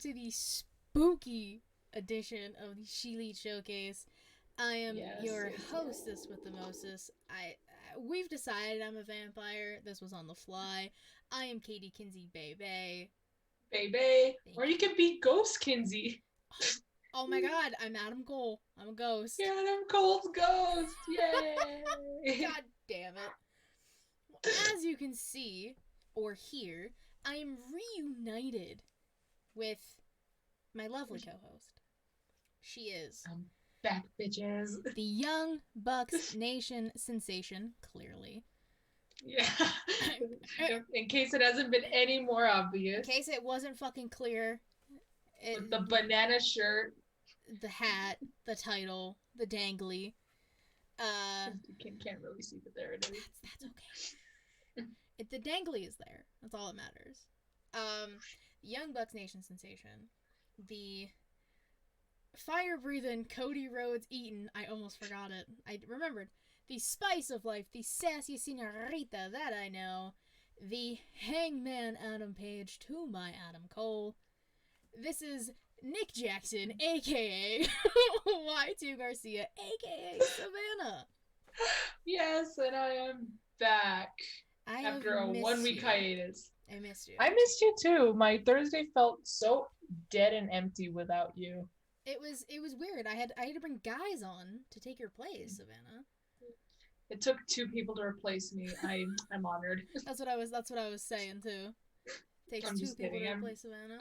to the spooky edition of the ShElite Showcase. I am your hostess with the mostest. We've decided I'm a vampire. This was on the fly. I am Katie Kinsey Bebe. Bebe. Or you can be Ghost Kinsey. Oh my god, I'm Adam Cole. I'm a ghost. Yeah, Adam Cole's ghost. Yay. God damn it. As you can see, or hear, I am reunited with my lovely co-host. She is back, bitches. The Young Bucks Nation sensation, clearly. Yeah. In case it hasn't been any more obvious. In case it wasn't fucking clear. With the banana shirt. The hat, the title, the dangly. You can't really see, but there it is. That's okay. The dangly is there. That's all that matters. Young Bucks Nation sensation. The fire-breathing Cody Rhodes Eaton. I almost forgot it. I remembered. The spice of life. The sassy senorita that I know. The hangman Adam Page to my Adam Cole. This is Nick Jackson, a.k.a. Y2 Garcia, a.k.a. Savannah. Yes, and I am back after a 1-week hiatus. I missed you. I missed you too. My Thursday felt so dead and empty without you. It was weird. I had to bring guys on to take your place, Savannah. It took 2 people to replace me. I'm honored. That's what I was saying too. Takes 2 people to replace Savannah.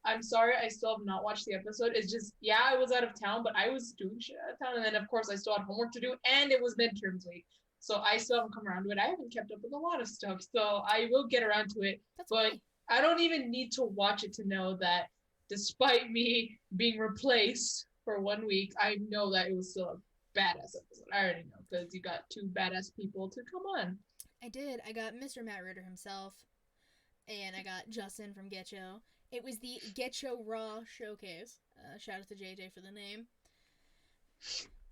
I'm sorry, I still have not watched the episode. It's just, I was out of town, but I was doing shit out of town, and then of course I still had homework to do, and it was midterms week. So I still haven't come around to it. I haven't kept up with a lot of stuff, so I will get around to it. But okay. I don't even need to watch it to know that despite me being replaced for 1 week, I know that it was still a badass episode. I already know, because you got 2 badass people to come on. I did. I got Mr. Matt Ritter himself. And I got Justin from Getcho. It was the Getcho Raw Showcase. Shout out to JJ for the name.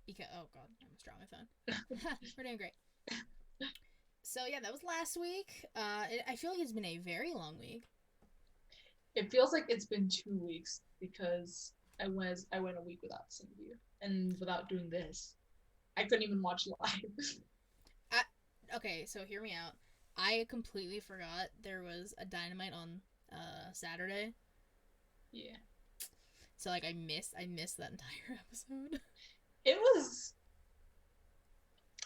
Because, oh god, I almost dropped my phone. We're doing great. So yeah, that was last week. I feel like it's been a very long week. It feels like it's been 2 weeks because I went a week without seeing you and without doing this. I couldn't even watch live. Okay, so hear me out. I completely forgot there was a Dynamite on Saturday. Yeah. So like I missed that entire episode. It was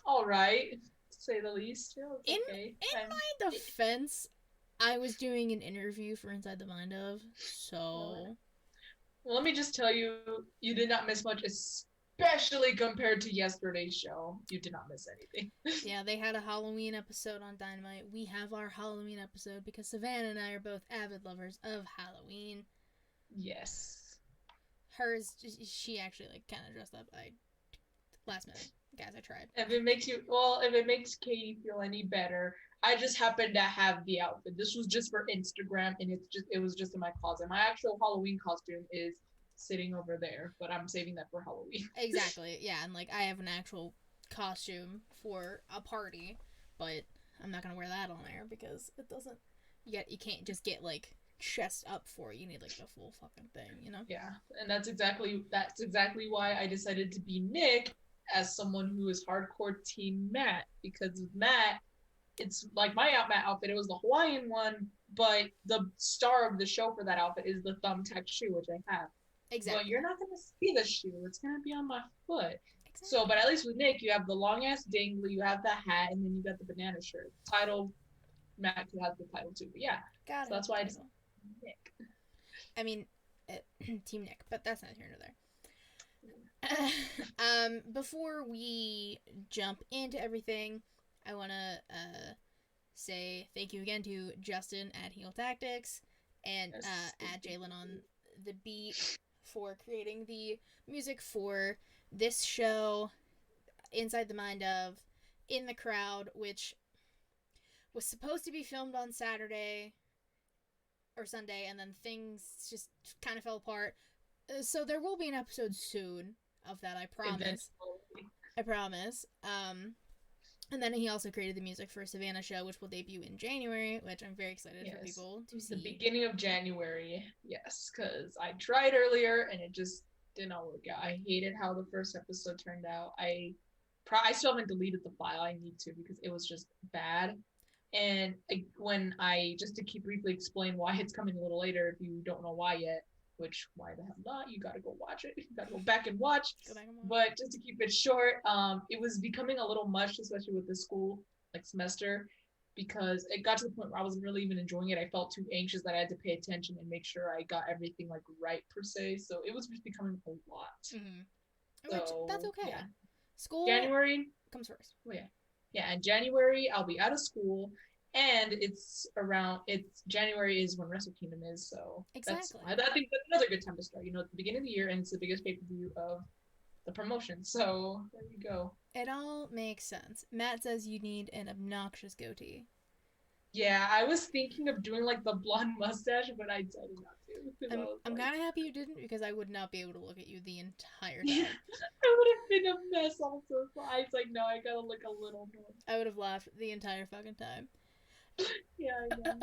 all right, to say the least. In my defense, I was doing an interview for Inside the Mind of, so. Well, let me just tell you, you did not miss much, especially compared to yesterday's show. You did not miss anything. Yeah, they had a Halloween episode on Dynamite. We have our Halloween episode because Savannah and I are both avid lovers of Halloween. Yes. Hers, she actually like kind of dressed up. Last minute, guys, I tried. If it makes Katie feel any better, I just happened to have the outfit. This was just for Instagram, and it was just in my closet. My actual Halloween costume is sitting over there, but I'm saving that for Halloween. Exactly, yeah, and like I have an actual costume for a party, but I'm not gonna wear that on there because it doesn't. You can't just get like chest up for it. You need like the full fucking thing, you know? Yeah, and that's exactly why I decided to be Nick as someone who is hardcore team Matt, because with Matt, it's like my Matt outfit. It was the Hawaiian one, but the star of the show for that outfit is the thumbtack shoe, which I have. Exactly. But you're not gonna see the shoe. It's gonna be on my foot. Exactly. So, but at least with Nick, you have the long ass dangly, you have the hat, and then you got the banana shirt. Title, Matt has the title too. But yeah, so that's why I just Nick. I mean, Team Nick, but that's not here nor there. Before we jump into everything, I want to say thank you again to Justin at Heel Tactics and at Jalen on the beat for creating the music for this show, Inside the Mind of, In the Crowd, which was supposed to be filmed on Saturday or Sunday, and then things just kind of fell apart. So there will be an episode soon of that, I promise. Eventually. I promise. And then he also created the music for Savannah Show, which will debut in January, which I'm very excited for people to see. The beginning of January, yes, because I tried earlier and it just did not work out. I hated how the first episode turned out. I still haven't deleted the file. I need to because it was just bad. And just to keep briefly explain why it's coming a little later, if you don't know why yet, which why the hell not? You gotta go watch it. You gotta go back and watch. But just to keep it short, it was becoming a little much, especially with the school semester, because it got to the point where I wasn't really even enjoying it. I felt too anxious that I had to pay attention and make sure I got everything right per se. So it was just becoming a lot. Mm-hmm. So, which that's okay. Yeah. School January comes first. Oh yeah. Yeah, in January I'll be out of school, and January is when Wrestle Kingdom is, so exactly. I think that's another good time to start. At the beginning of the year, and it's the biggest pay-per-view of the promotion. So there you go. It all makes sense. Matt says you need an obnoxious goatee. Yeah, I was thinking of doing the blonde mustache, but I decided not to. I'm kind of happy you didn't, because I would not be able to look at you the entire time. Yeah, I would have been a mess also. So I was no, I gotta look a little more. I would have laughed the entire fucking time. Yeah, I know.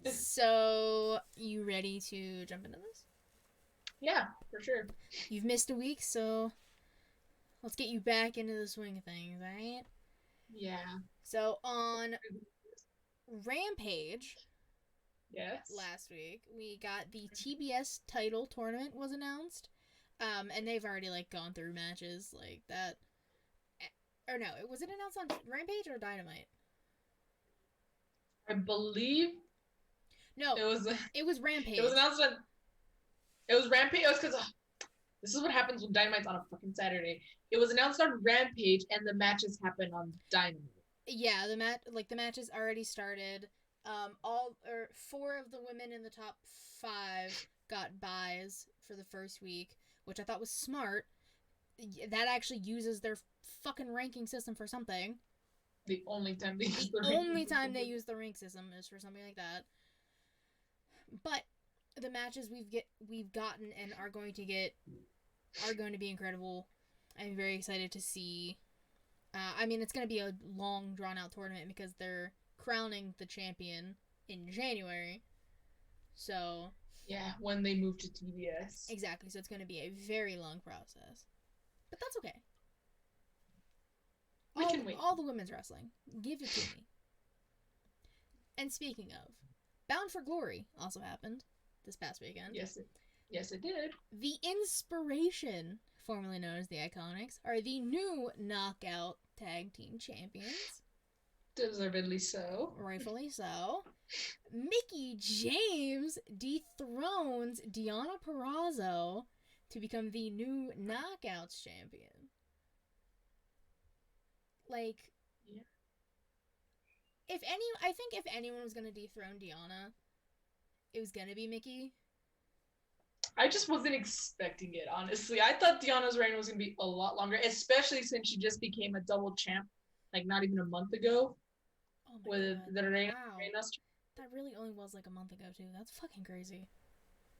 So, you ready to jump into this? Yeah, for sure. You've missed a week, so let's get you back into the swing of things, alright? Yeah. So, on Rampage, yes, last week, we got the TBS title tournament was announced. And they've already, gone through matches like that. Or no, was it announced on Rampage or Dynamite? I believe. No, it was Rampage. It was announced on. It was Rampage. It was because this is what happens when Dynamite's on a fucking Saturday. It was announced on Rampage, and the matches happen on Dynamite. Yeah, the matches already started. Four of the women in the top 5 got buys for the first week, which I thought was smart. That actually uses their fucking ranking system for something. The only time they use the rank system is for something like that. But the matches we've gotten and are going to be incredible. I'm very excited to see. It's going to be a long, drawn-out tournament because they're crowning the champion in January. So... yeah, when they move to TBS. Exactly, so it's going to be a very long process. But that's okay. We can wait. All the women's wrestling. Give it to me. And speaking of, Bound for Glory also happened this past weekend. Yes, it did. The Inspiration, formerly known as the Iconics, are the new Knockout Tag Team Champions. Deservedly so. Rightfully so. Mickie James dethrones Deonna Purrazzo to become the new Knockouts champion. Yeah. I think if anyone was gonna dethrone Deonna, it was gonna be Mickie. I just wasn't expecting it, honestly. I thought Deonna's reign was gonna be a lot longer, especially since she just became a double champ, not even a month ago. Oh with God. the reign. Wow. That really only was a month ago too. That's fucking crazy.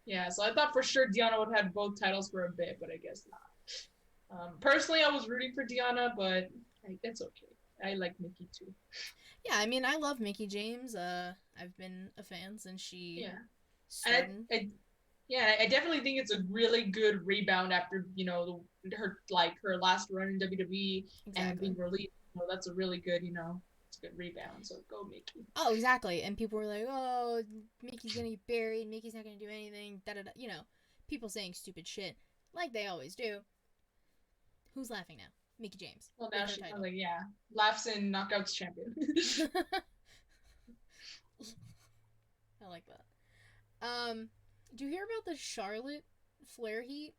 Yeah, so I thought for sure Deonna would have both titles for a bit, but I guess not. Personally, I was rooting for Deonna, but it's okay. I like Mickie too. Yeah, I love Mickie James. I've been a fan since she. Yeah. Started. I definitely think it's a really good rebound after her last run in WWE and being released. That's a really good it's a good rebound. So go Mickie. Oh, exactly. And people were like, "Oh, Mickey's gonna get buried. Mickey's not gonna do anything." Da da da. People saying stupid shit like they always do. Who's laughing now? Mickie James. Well, now she's laughs in Knockouts champion. I like that. Do you hear about the Charlotte Flair heat?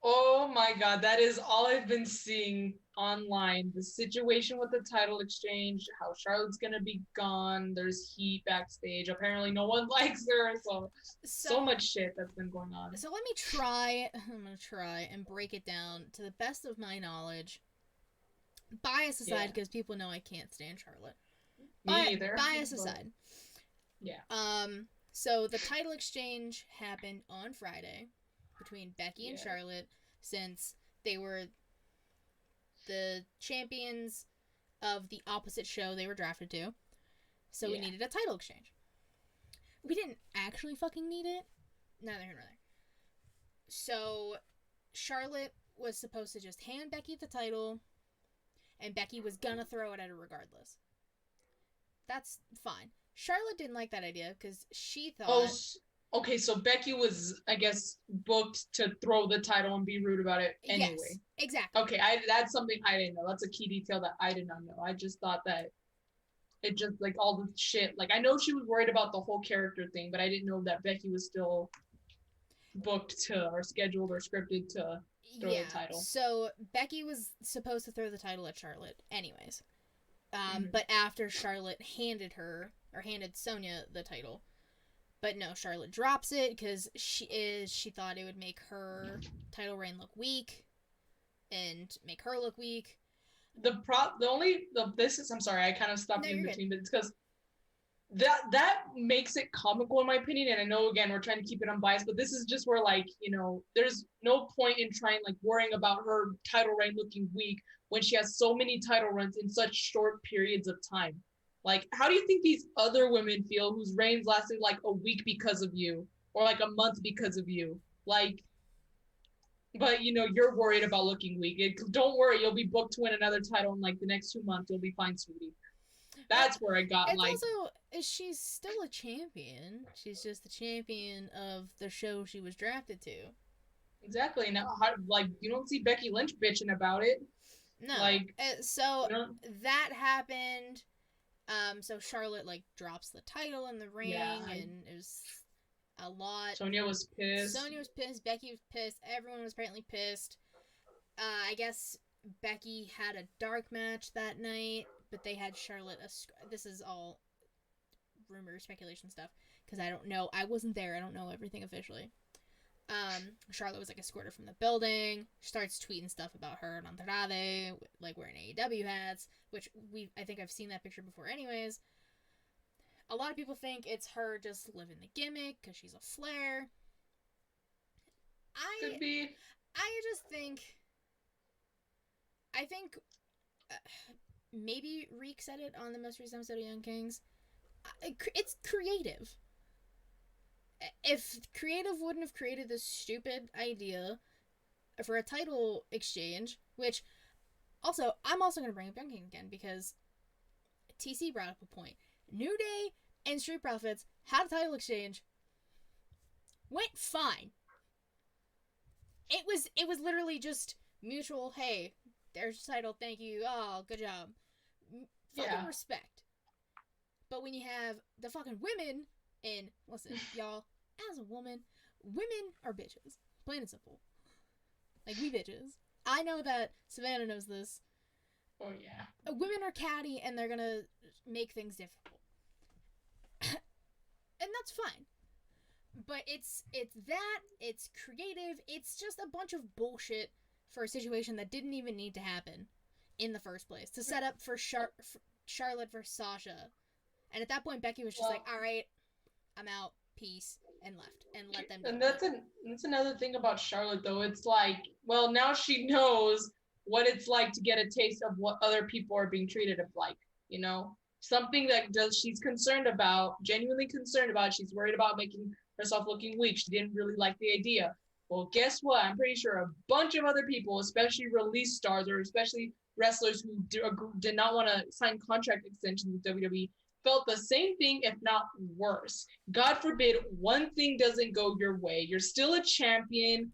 Oh my God, that is all I've been seeing online. The situation with the title exchange, how Charlotte's gonna be gone. There's heat backstage. Apparently, no one likes her. So much shit that's been going on. So let me try. I'm gonna try and break it down to the best of my knowledge. Bias aside, because people know I can't stand Charlotte. Me either. Bias aside. Yeah. So the title exchange happened on Friday between Becky and Charlotte, since they were the champions of the opposite show they were drafted to. So we needed a title exchange. We didn't actually fucking need it. Neither here nor there. So Charlotte was supposed to just hand Becky the title, and Becky was gonna throw it at her regardless. That's fine. Charlotte didn't like that idea because she thought... Oh, okay, so Becky was, I guess, booked to throw the title and be rude about it anyway. Yes, exactly. Okay, that's something I didn't know. That's a key detail that I did not know. I just thought that it just, like, all the shit. Like, I know she was worried about the whole character thing, but I didn't know that Becky was still booked to, or scheduled, or scripted to throw the title. So Becky was supposed to throw the title at Charlotte anyways. But after Charlotte handed Sonya the title. But no, Charlotte drops it because she thought it would make her title reign look weak and make her look weak. I'm sorry, I kind of stopped you in between, but it's because that makes it comical in my opinion. And I know, again, we're trying to keep it unbiased, but this is just where, like, you know, there's no point in trying, like, worrying about her title reign looking weak when she has so many title runs in such short periods of time. Like, how do you think these other women feel whose reigns lasted like a week because of you, or like a month because of you? Like, but you know, you're worried about looking weak. Don't worry, you'll be booked to win another title in like the next 2 months. You'll be fine, sweetie. That's where I got, it's like... also, she's still a champion. She's just the champion of the show she was drafted to. Exactly. Now, like, you don't see Becky Lynch bitching about it. No. Like, so you know? That happened. So Charlotte, like, drops the title in the ring, and it was a lot. Sonya was pissed. Becky was pissed. Everyone was apparently pissed. I guess Becky had a dark match that night, but they had Charlotte... This is all rumor, speculation stuff, because I don't know. I wasn't there. I don't know everything officially. Charlotte was, like, escorted from the building. She starts tweeting stuff about her and Andrade, like, wearing AEW hats, which I think I've seen that picture before anyways. A lot of people think it's her just living the gimmick because she's a Flair. Could be. I think maybe Reek said it on the most recent episode of Young Kings. It's creative. If creative wouldn't have created this stupid idea for a title exchange, which also, I'm also going to bring up Young King again because TC brought up a point. New Day and Street Profits had a title exchange. Went fine. It was literally just mutual, hey, there's the title, thank you, oh, good job. Fucking respect. But when you have the fucking women, and listen, y'all, as a woman, women are bitches. Plain and simple. Like, we bitches. I know that Savannah knows this. Oh, yeah. Women are catty, and they're gonna make things difficult. And that's fine. But it's creative, it's just a bunch of bullshit for a situation that didn't even need to happen in the first place. To set up for Charlotte versus Sasha. And at that point, Becky was just like, alright, I'm out, peace, and left. And let them do it. And that's another thing about Charlotte, though. It's like, well, now she knows what it's like to get a taste of what other people are being treated of, like, you know? Something that she's concerned about, genuinely concerned about. She's worried about making herself looking weak. She didn't really like the idea. Well, guess what? I'm pretty sure a bunch of other people, especially release stars or especially wrestlers who did not want to sign contract extensions with WWE, felt the same thing, if not worse. God forbid one thing doesn't go your way. You're still a champion.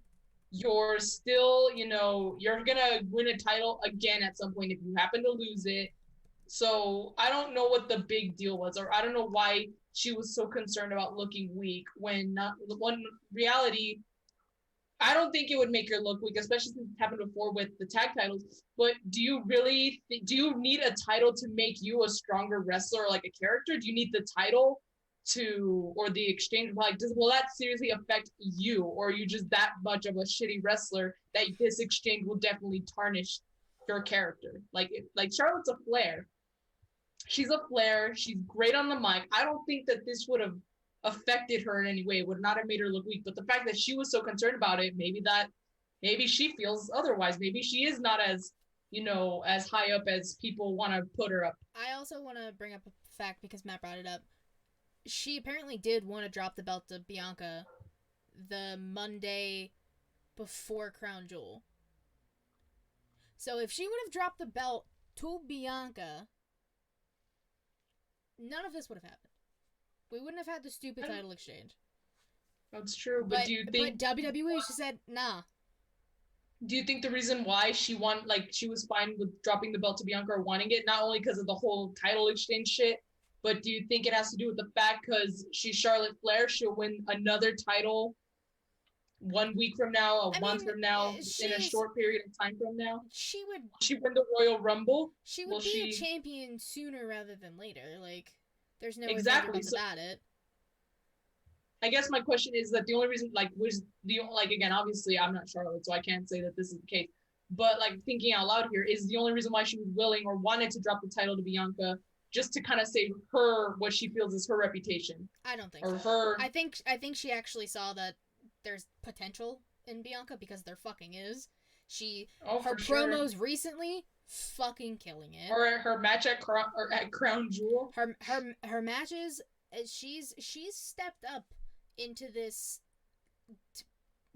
You're still, you know, you're going to win a title again at some point if you happen to lose it. So I don't know what the big deal was, or I don't know why she was so concerned about looking weak when one reality, I don't think it would make her look weak, especially since it happened before with the tag titles. But do you really, do you need a title to make you a stronger wrestler or like a character? Do you need the title to, or the exchange? Like, will that seriously affect you? Or are you just that much of a shitty wrestler that this exchange will definitely tarnish your character? Like Charlotte's a Flair. She's a Flair. She's great on the mic. I don't think that this would have affected her in any way. It would not have made her look weak. But the fact that she was so concerned about it, maybe she feels otherwise. Maybe she is not as as high up as people want to put her up. I also want to bring up a fact because Matt brought it up. She apparently did want to drop the belt to Bianca the Monday before Crown Jewel. So if she would have dropped the belt to Bianca, none of this would have happened. We wouldn't have had the stupid title exchange. That's true, but do you think... But WWE, she said, nah. Do you think the reason why she was fine with dropping the belt to Bianca or wanting it, not only because of the whole title exchange shit, but do you think it has to do with the fact because she's Charlotte Flair, she'll win another title 1 week from now, a month from now, in a short period of time from now? She win the Royal Rumble? She would be a champion sooner rather than later. Like, there's no exactly about it. I guess my question is that the only reason, again, obviously I'm not Charlotte, so I can't say that this is the case. But thinking out loud here, is the only reason why she was willing or wanted to drop the title to Bianca just to kind of save her what she feels is her reputation? I don't think or so. Her. I think she actually saw that there's potential in Bianca because there fucking is. Her promos recently fucking killing it. Or her match at Crown Jewel. Her matches, she's stepped up into this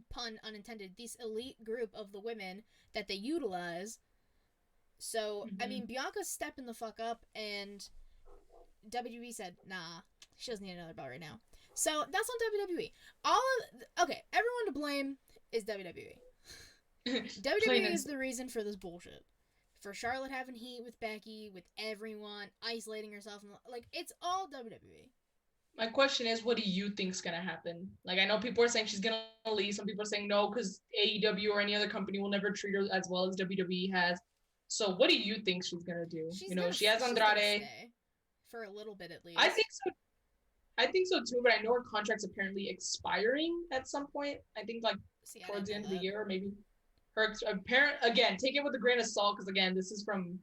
pun unintended, this elite group of the women that they utilize. So I mean, Bianca's stepping the fuck up, and WWE said, nah, she doesn't need another belt right now. So that's on WWE. Everyone to blame is WWE. WWE is the reason for this bullshit. For Charlotte having heat with Becky, with everyone, isolating herself. It's all WWE. My question is, what do you think's going to happen? I know people are saying she's going to leave. Some people are saying no, because AEW or any other company will never treat her as well as WWE has. So what do you think she's going to do? She has Andrade. For a little bit, at least. I think so too, but I know her contract's apparently expiring at some point. I think towards the end of the year, or maybe her again, take it with a grain of salt, because again, this is from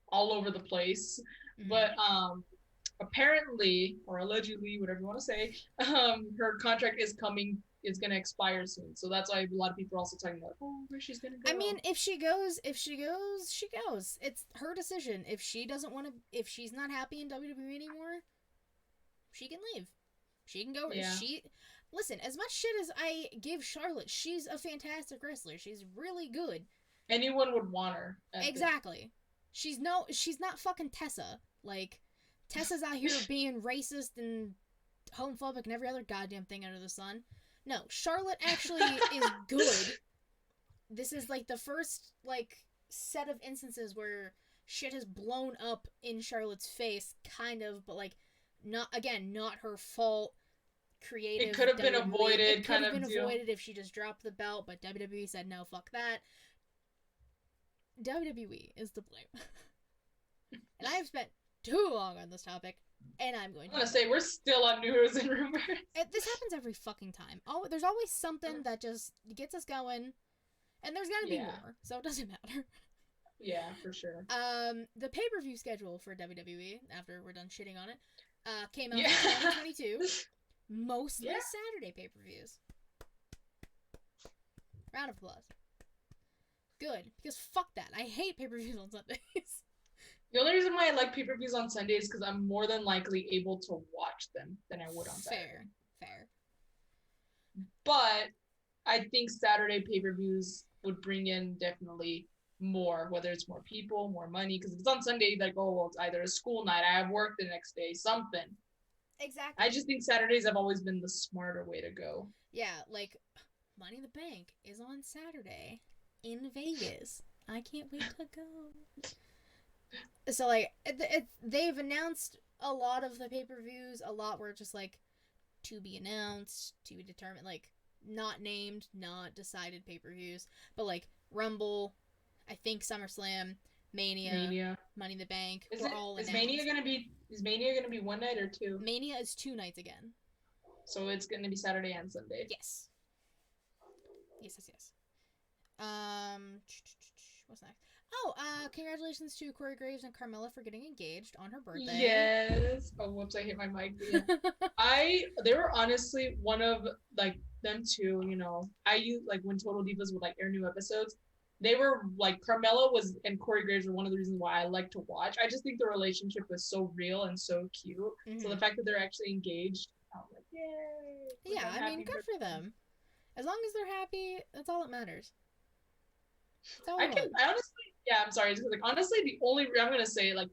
all over the place. Mm-hmm. But apparently, or allegedly, whatever you want to say, her contract is going to expire soon. So that's why a lot of people are also talking about, where she's going to go. I mean, if she goes, she goes. It's her decision. If she doesn't want to, if she's not happy in WWE anymore, she can leave. She can go. Yeah. Listen, as much shit as I give Charlotte, she's a fantastic wrestler. She's really good. Anyone would want her. Exactly. She's not fucking Tessa. Tessa's out here being racist and homophobic and every other goddamn thing under the sun. No, Charlotte actually is good. This is the first set of instances where shit has blown up in Charlotte's face, kind of, but not her fault. Creative. It could have been avoided. It could have been avoided if she just dropped the belt, but WWE said no, fuck that. WWE is to blame. And I have spent too long on this topic, and I'm going to... I want to say, we're still on news and rumors. This happens every fucking time. There's always something that just gets us going, and there's gotta be more, so it doesn't matter. Yeah, for sure. The pay-per-view schedule for WWE, after we're done shitting on it, came out in 2022. Mostly Saturday pay-per-views. Round of applause. Good, because fuck that. I hate pay-per-views on Sundays. The only reason why I like pay-per-views on Sundays is because I'm more than likely able to watch them than I would on Saturday. Fair. But I think Saturday pay-per-views would bring in definitely more, whether it's more people, more money. Because if it's on Sunday, it's either a school night, I have work the next day, something. Exactly. I just think Saturdays have always been the smarter way to go. Yeah, Money in the Bank is on Saturday in Vegas. I can't wait to go. So, they've announced a lot of the pay-per-views. A lot were just, to be announced, to be determined, not named, not decided pay-per-views. But, Rumble, I think SummerSlam, Mania, Money in the Bank, were all announced. Is Mania gonna be one night or two? Mania is 2 nights again. So it's gonna be Saturday and Sunday. Yes. What's next? Congratulations to Corey Graves and Carmella for getting engaged on her birthday. Yes. Oh, whoops! I hit my mic. Yeah. They were honestly one of them too. I use when Total Divas would air new episodes. they were like Carmella was and Corey Graves were one of the reasons why I like to watch. I just think the relationship was so real and so cute. Mm-hmm. So the fact that they're actually engaged, I'm like, yay! Yeah, I mean, good for them. As long as they're happy, that's all that matters. I honestly, yeah, I'm sorry. Like, honestly, I'm gonna say, like,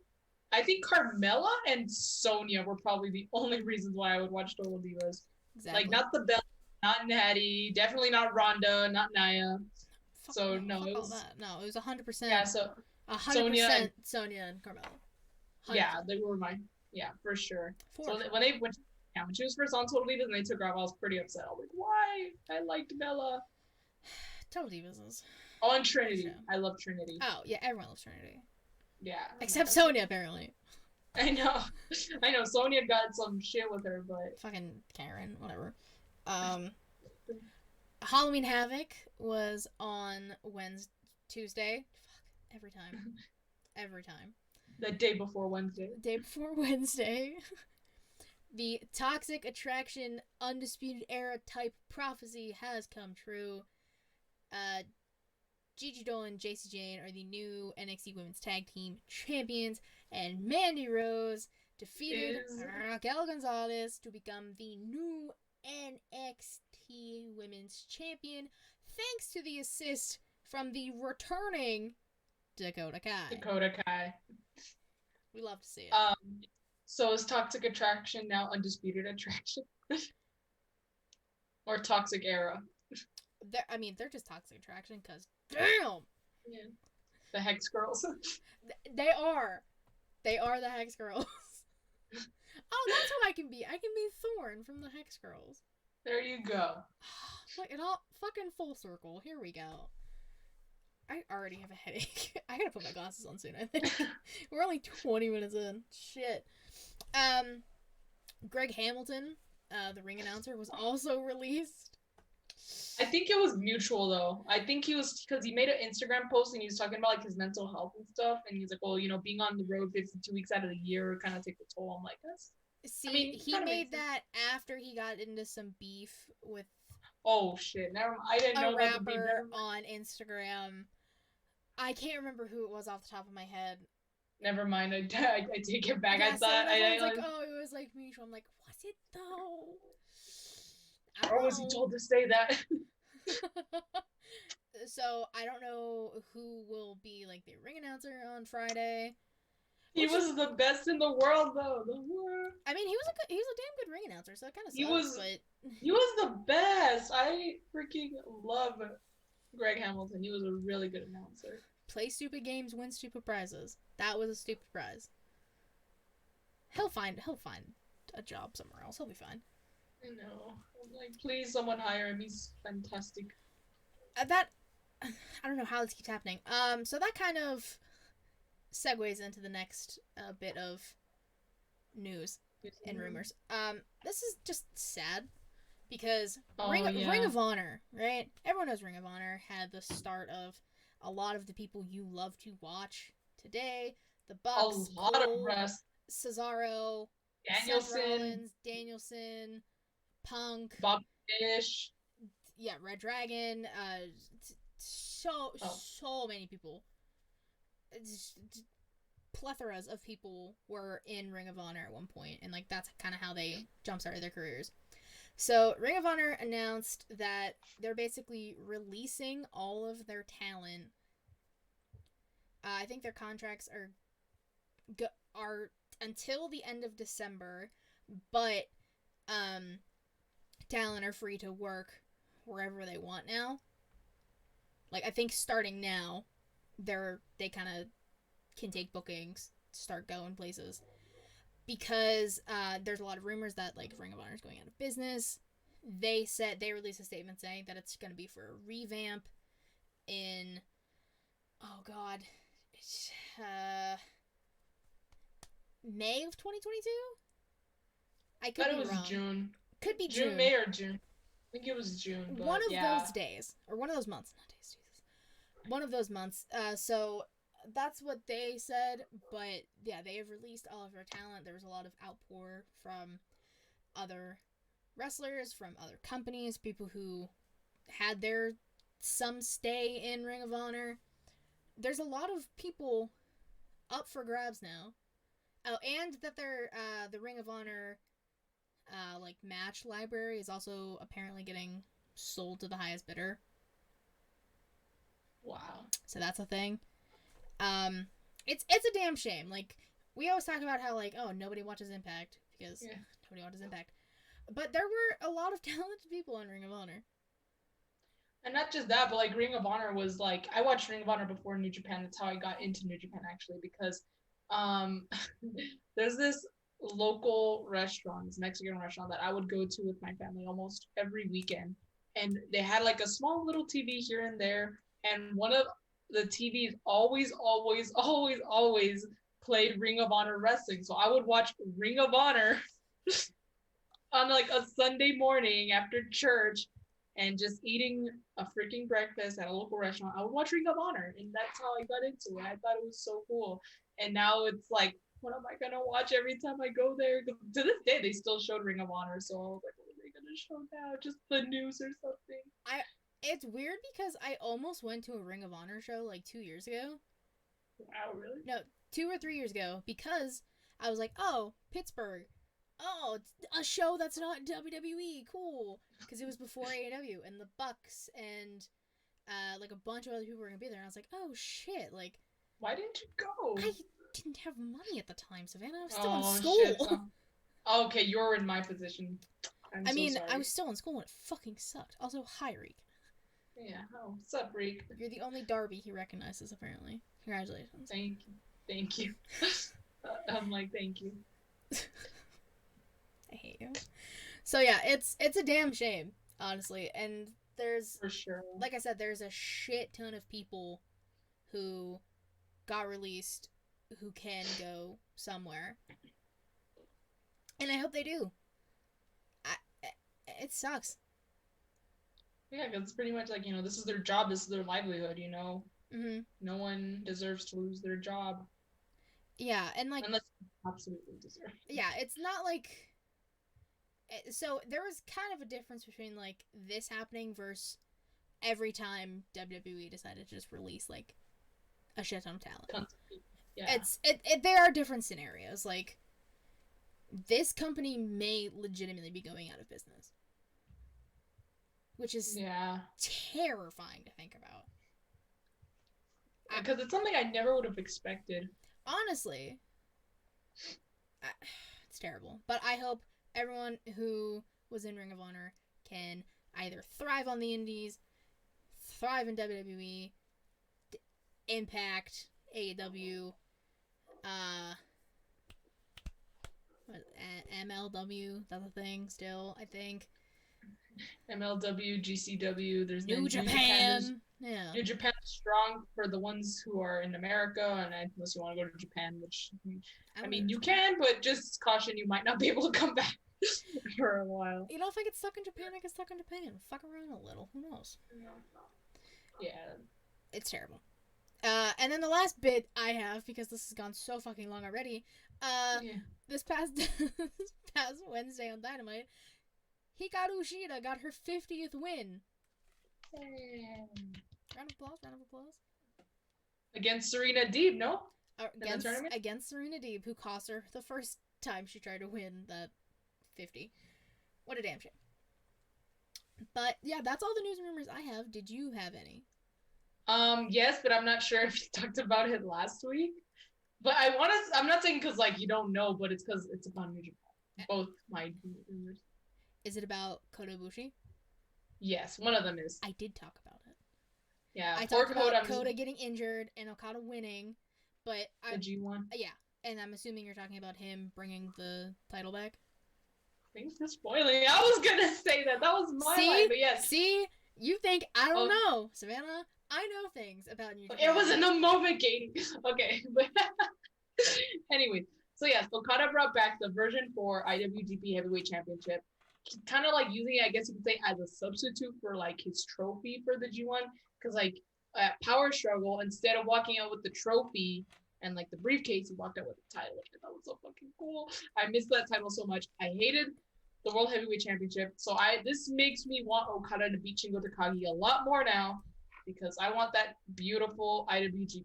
I think Carmella and Sonya were probably the only reasons why I would watch Total Divas. Exactly. Like, not the Bella, not Natty, definitely not Ronda, not Nia. So no, it was all that. No, it was 100%. Yeah, so 100% Sonya and Carmella. 100%. Yeah, they were for sure. When she was first on Total Divas and they took her off, I was pretty upset. I was like, why? I liked Bella. Total Divas is. Oh, and Trinity. I love Trinity. Oh yeah, everyone loves Trinity. Yeah. Except Sonya, apparently. I know. Sonya got some shit with her, but fucking Karen, whatever. Halloween Havoc was on Tuesday. Fuck, every time. The day before Wednesday. The Toxic Attraction Undisputed Era type prophecy has come true. Gigi Dolan and JC Jane are the new NXT Women's Tag Team Champions, and Mandy Rose defeated Raquel Gonzalez to become the new NXT Women's Champion, thanks to the assist from the returning Dakota Kai. We love to see it. So is Toxic Attraction now Undisputed Attraction? Or Toxic Era? They're just Toxic Attraction because, damn! Yeah. The Hex Girls. They are the Hex Girls. Oh, that's who I can be. I can be Thorn from the Hex Girls. There you go. Look, it all fucking full circle. Here we go. I already have a headache. I gotta put my glasses on soon, I think. We're only 20 minutes in. Shit. Greg Hamilton, the ring announcer, was also released. I think it was mutual, though. I think he was, because he made an Instagram post and he was talking about, like, his mental health and stuff. And he's like, well, being on the road 52 weeks out of the year kind of takes a toll. I'm like, that's... See, he made that after he got into some beef with... Oh, shit. I didn't know that. A rapper on Instagram. I can't remember who it was off the top of my head. Never mind. I take it back. Yeah, I thought... it was, like, mutual. I'm like, was it, though? Or was he told to say that? So, I don't know who will be, like, the ring announcer on Friday. He was the best in the world, though. I mean, he was a damn good ring announcer, so it kind of sucks, He was the best. I freaking love Greg Hamilton. He was a really good announcer. Play stupid games, win stupid prizes. That was a stupid prize. He'll find a job somewhere else. He'll be fine. I know. I'm like, please, someone hire him. He's fantastic. I don't know how this keeps happening. So that kind of segues into the next bit of news and rumors. This is just sad because Ring of Honor, right? Everyone knows Ring of Honor had the start of a lot of the people you love to watch today. The Bucks, a lot of rest. Cesaro, Seth Rollins, Danielson, Punk, Bob Fish. Yeah, Red Dragon. So many people. Plethoras of people were in Ring of Honor at one point, and like that's kind of how they jump-started their careers. So Ring of Honor announced that they're basically releasing all of their talent. I think their contracts are until the end of December, but talent are free to work wherever they want now. Like I think starting now, they kind of can take bookings, start going places, because there's a lot of rumors that like Ring of Honor is going out of business. They released a statement saying that it's going to be for a revamp in May of 2022. I could be wrong. June. Could be June. May or June. I think it was June. But one of those days, or one of those months. Not days, Jesus. One of those months. So that's what they said, but yeah, they have released all of their talent. There was a lot of outpour from other wrestlers, from other companies, people who had their some stay in Ring of Honor. There's a lot of people up for grabs now. Oh, and that the Ring of Honor like match library is also apparently getting sold to the highest bidder. Wow. So that's a thing. It's a damn shame. Like, we always talk about how, like, oh, nobody watches Impact because nobody watches Impact. But there were a lot of talented people in Ring of Honor. And not just that, but like Ring of Honor was like, I watched Ring of Honor before New Japan. That's how I got into New Japan, actually, because there's this local restaurant, this Mexican restaurant that I would go to with my family almost every weekend. And they had like a small little TV here and there. And one of the TVs always played Ring of Honor wrestling. So I would watch Ring of Honor on like a Sunday morning after church and just eating a freaking breakfast at a local restaurant. I would watch Ring of Honor, and that's how I got into it. I thought it was so cool. And now it's like, what am I gonna watch every time I go there? To this day, they still showed Ring of Honor, so I was like, what are they gonna show now? Just the news or something? It's weird because I almost went to a Ring of Honor show like 2 years ago. Wow, really? No, 2 or 3 years ago, because I was like, oh, Pittsburgh. Oh, a show that's not WWE, cool. Because it was before AEW, and the Bucks and like a bunch of other people were gonna be there, and I was like, oh shit, like, why didn't you go? I didn't have money at the time, Savannah. I was still in school. Shit, okay, you're in my position. I mean, I was still in school and it fucking sucked. Also, hi, Reek. Yeah, oh, what's up, Reek? You're the only Darby he recognizes, apparently. Congratulations. Thank you. I'm like, thank you. I hate you. So yeah, it's a damn shame, honestly. And there's, for sure, like I said, there's a shit ton of people who got released who can go somewhere, and I hope they do. It sucks. Yeah, because it's pretty much like, this is their job, this is their livelihood, Mm-hmm. No one deserves to lose their job. Yeah, and like, unless you absolutely deserve it. Yeah, it's not like, so there was kind of a difference between like this happening versus every time WWE decided to just release like a shit ton of talent. Yeah. There are different scenarios. Like, this company may legitimately be going out of business, which is terrifying to think about. Because it's something I never would have expected. Honestly, it's terrible. But I hope everyone who was in Ring of Honor can either thrive on the indies, thrive in WWE, Impact, AEW, MLW, that's a thing still, I think. MLW, GCW, there's New Japan. Yeah. New Japan is strong for the ones who are in America, and unless you want to go to Japan, which, I mean, you can, but just caution, you might not be able to come back for a while. If I get stuck in Japan, I get stuck in Japan. Fuck around a little. Who knows? Yeah. It's terrible. And then the last bit I have, because this has gone so fucking long already, this past Wednesday on Dynamite, Hikaru Shida got her 50th win. Round of applause. Against Serena Deeb, no? Against Serena Deeb, who cost her the first time she tried to win the 50. What a damn shame. But yeah, that's all the news and rumors I have. Did you have any? Yes, but I'm not sure if you talked about it last week. But I'm not saying because, like, you don't know, but it's because it's about New Japan. Both my rumors. Is it about Kota Ibushi? Yes, one of them is. I did talk about it. Yeah, I talked about Kota getting injured and Okada winning, but the G1. Yeah, and I'm assuming you're talking about him bringing the title back. Thanks for spoiling. I was gonna say that. That was my line, but yes. See, you think I don't know, Savannah? I know things about New Japan. It was in the moment, Katie. Okay, but anyway, so yes, Okada brought back the version 4 IWGP Heavyweight Championship. Kind of like using it, I guess you could say, as a substitute for like his trophy for the G1, because like at Power Struggle, instead of walking out with the trophy and like the briefcase, he walked out with the title. That was so fucking cool. I missed that title so much. I hated the World Heavyweight Championship, so this makes me want Okada to beat Shingo Takagi a lot more now. because I want that beautiful IWGP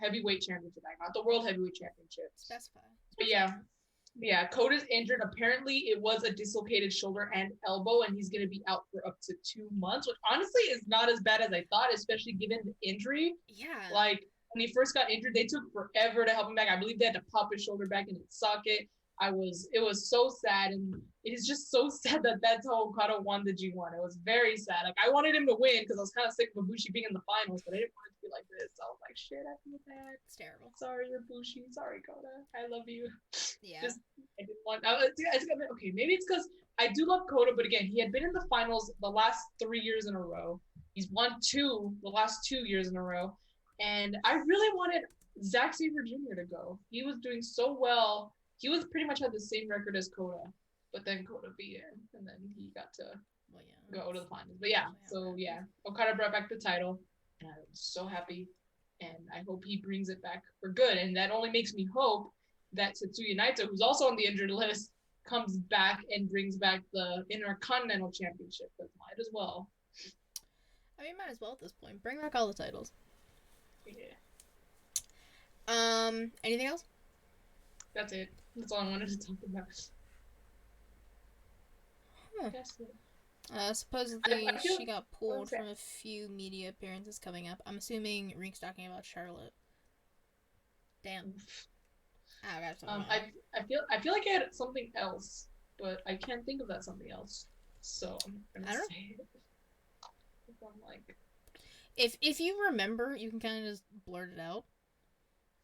heavyweight championship back, not the World Heavyweight Championship. Specify. But yeah, Coda's injured. Apparently, it was a dislocated shoulder and elbow, and he's going to be out for up to 2 months, which honestly is not as bad as I thought, especially given the injury. Yeah. Like, when he first got injured, they took forever to help him back. I believe they had to pop his shoulder back in its socket. It was so sad, and it is just so sad that that's how Okada won the G1. It was very sad. Like, I wanted him to win because I was kind of sick of Ibushi being in the finals, but I didn't want it to be like this. So I was like, shit, I feel bad. It's terrible. Sorry, Ibushi. Sorry, Koda. I love you. Yeah. I didn't want. Okay, maybe it's because I do love Koda, but again, he had been in the finals the last 3 years in a row. He's won the last 2 years in a row, and I really wanted Zack Sabre Jr. to go. He was doing so well. He was pretty much had the same record as Koda, but then Koda beat him, and then he got to go to the finals. But Okada brought back the title, and I was so happy, and I hope he brings it back for good. And that only makes me hope that Tetsuya Naito, who's also on the injured list, comes back and brings back the Intercontinental Championship. But might as well. I mean, might as well at this point. Bring back all the titles. Yeah. Anything else? That's it. That's all I wanted to talk about. Supposedly she got pulled from a few media appearances coming up. I'm assuming Rink's talking about Charlotte. Damn. I feel like I had something else, but I can't think of that something else. So I'm gonna say it. I'm like, if you remember, you can kind of just blurt it out.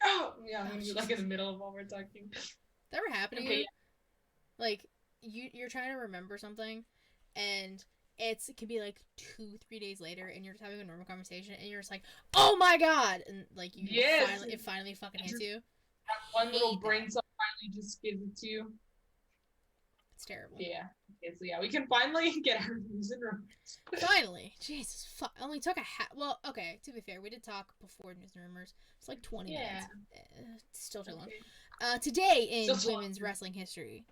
Oh yeah, I'm gonna be like in the middle of while we're talking. That ever happened to you? Like you're trying to remember something, and it could be like 2-3 days later, and you're just having a normal conversation, and you're just like, "Oh my god!" and like it finally fucking hits you. That one little brain cell finally just gives it to you. It's terrible. Yeah. Okay, so we can finally get our news and rumors. Finally, Jesus, only took well, okay. To be fair, we did talk before news and rumors. It's like 20 minutes. Still too long. Today in women's wrestling history,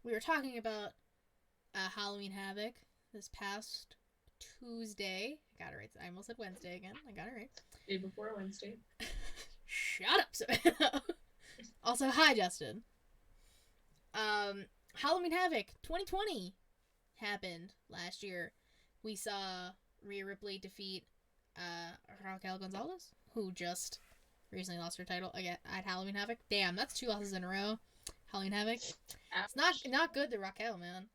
we were talking about Halloween Havoc this past Tuesday. I got it right. I almost said Wednesday again. I got it right. Day before Wednesday. Shut up, Savannah. Also, hi, Justin. Halloween Havoc 2020 happened last year. We saw Rhea Ripley defeat Raquel Gonzalez, who just recently lost her title again at Halloween Havoc. Damn, that's 2 losses in a row. Halloween Havoc. It's not good to Raquel, man.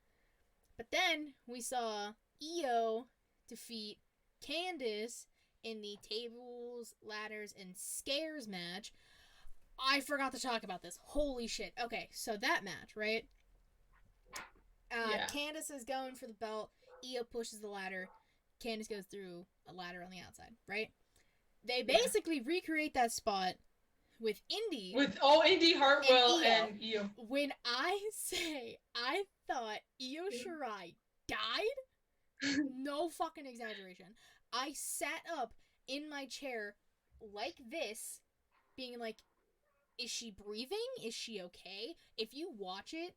But then we saw Io defeat Candice in the tables, ladders, and scares match. I forgot to talk about this. Holy shit. Okay, so that match, right? Candice is going for the belt. Io pushes the ladder. Candice goes through a ladder on the outside, right? They basically recreate that spot with Indy. With Indy Hartwell and Io. When I say I thought Io Shirai died, no fucking exaggeration. I sat up in my chair like this, being like, is she breathing? Is she okay? If you watch it,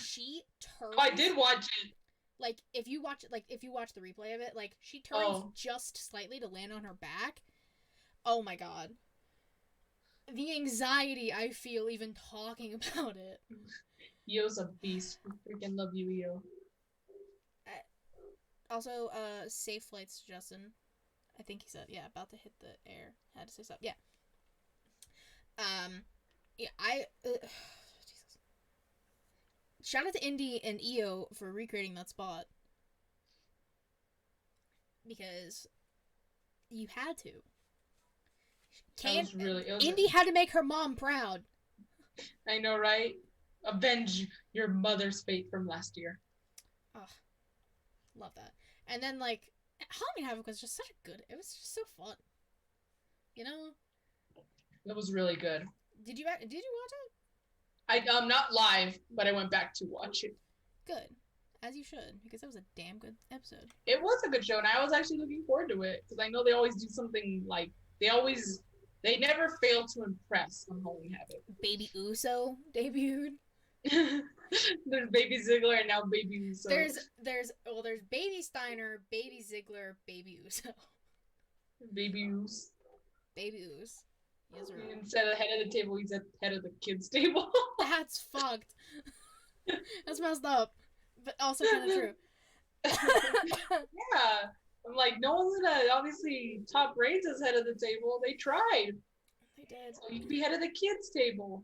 she turns. I did watch it. Like, if you watch the replay of it, like, she turns just slightly to land on her back. Oh my god. The anxiety I feel even talking about it. Io's a beast. I freaking love you, Io. Also, safe flights, Justin. I think he said, about to hit the air. Had to say something. Yeah. Jesus. Shout out to Indy and Io for recreating that spot. Because you had to. Indy had to make her mom proud. I know, right? Avenge your mother's fate from last year. Oh, love that. And then, like, Halloween Havoc was just such a good... It was just so fun. You know? It was really good. Did you watch it? Not live, but I went back to watch it. Good. As you should, because that was a damn good episode. It was a good show, and I was actually looking forward to it, because I know they always do something, like, they never fail to impress on Halloween Havoc. Baby Uso debuted. There's Baby Ziggler and now Baby Uso. There's Baby Steiner, Baby Ziggler, Baby Uso. Baby Oos. Baby Ooze. Yes, right. Instead of the head of the table, he's at the head of the kids' table. That's fucked. That's messed up, but also kind of true. Yeah. I'm like, no one's gonna obviously top Reigns as head of the table. They tried. They did. So you can be head of the kids' table.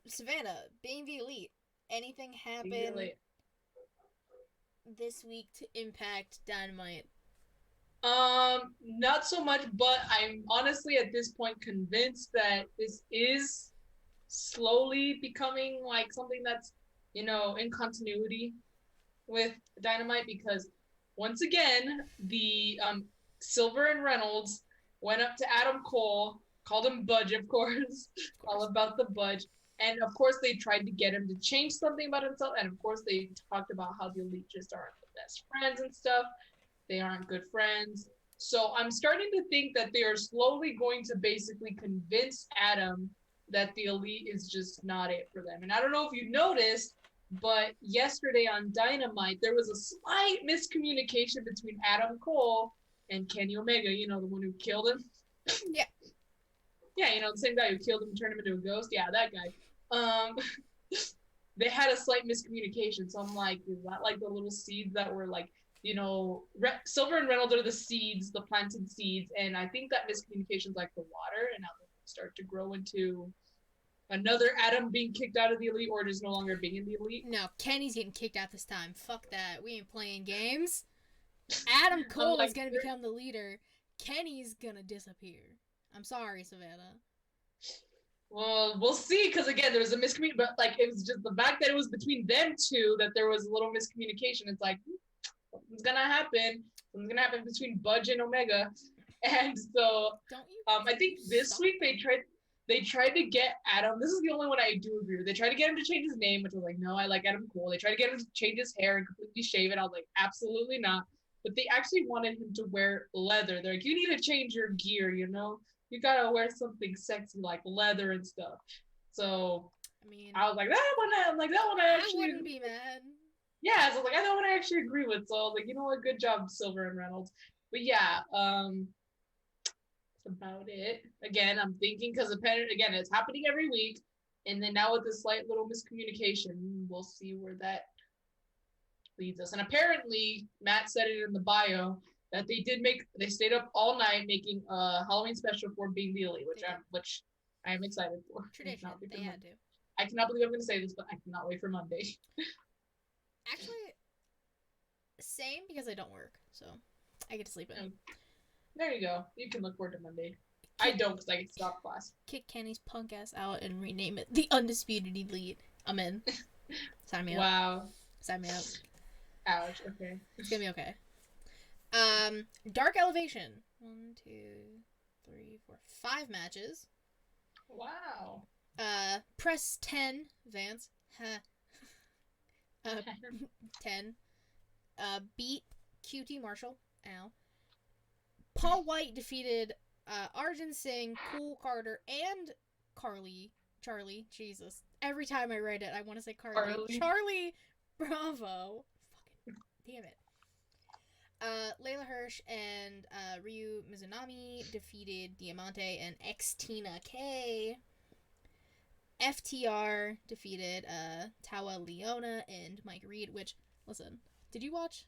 Savannah, being the elite, anything happen this week to impact Dynamite? Not so much, but I'm honestly at this point convinced that this is slowly becoming like something that's, in continuity with Dynamite, because once again, the Silver and Reynolds went up to Adam Cole, called him Budge, of course, all about the Budge. And of course, they tried to get him to change something about himself. And of course, they talked about how the Elite just aren't the best friends and stuff. They aren't good friends. So I'm starting to think that they are slowly going to basically convince Adam that the Elite is just not it for them. And I don't know if you noticed, but yesterday on Dynamite, there was a slight miscommunication between Adam Cole and Kenny Omega, the one who killed him. Yeah. Yeah, the same guy who killed him and turned him into a ghost. Yeah, that guy. They had a slight miscommunication. So I'm like, is that like the little seeds that were like, Silver and Reynolds are the seeds, the planted seeds. And I think that miscommunication is like the water. And now they start to grow into another Adam being kicked out of the Elite or just no longer being in the Elite. No, Kenny's getting kicked out this time. Fuck that. We ain't playing games. Adam Cole is going to become the leader. Kenny's going to disappear. I'm sorry, Savannah. Well, we'll see, because again, there was a miscommunication, but like it was just the fact that it was between them two that there was a little miscommunication. It's like, something's gonna happen. Something's gonna happen between Budge and Omega. And so I think this week they tried to get Adam. This is the only one I do agree with. They tried to get him to change his name, which was like, no, I like Adam Cole. They tried to get him to change his hair and completely shave it. I was like, absolutely not. But they actually wanted him to wear leather. They're like, you need to change your gear, you gotta wear something sexy like leather and stuff. So I was like, that one I actually wouldn't be mad. Yeah, so like that one I actually agree with. So I was like, you know what, good job, Silver and Reynolds. But yeah, that's about it. Again, I'm thinking because again, it's happening every week, and then now with this slight little miscommunication, we'll see where that leads us. And apparently, Matt said it in the bio that they stayed up all night making a Halloween special for being the Elite, which I am excited for. Tradition, they had to. I cannot believe I'm going to say this, but I cannot wait for Monday. Actually, same, because I don't work, so I get to sleep in. There you go. You can look forward to Monday. I don't, because I get to stop class. Kick Kenny's punk ass out and rename it the Undisputed Elite. I'm in. Sign me up. Wow. Sign me up. Ouch. Okay. It's gonna be okay. Dark Elevation. 1, 2, 3, 4, 5 matches. Wow. Press 10, Vance. 10. Beat QT Marshall. Ow. Paul White defeated Arjun Singh, Cool Carter, and Charlie. Jesus. Every time I write it, I want to say Carly. Charlie Bravo. Fucking damn it. Layla Hirsch and Ryu Mizunami defeated Diamante and X-Tina K. FTR defeated Tawa Leona and Mike Reed, which, listen, did you watch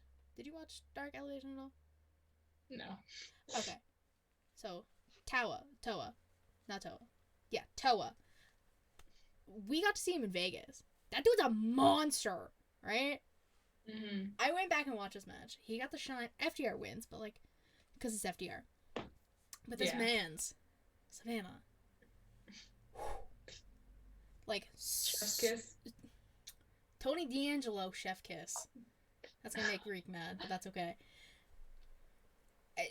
Dark Elevation at all? No. Okay. So, Toa. Not Toa. Yeah, Toa. We got to see him in Vegas. That dude's a monster, right? Mm-hmm. I went back and watched this match. He got the shine. FTR wins, but like, because it's FTR. But this man's Savannah. Like, chef's kiss. Tony D'Angelo chef kiss. That's gonna make Reek mad, but that's okay.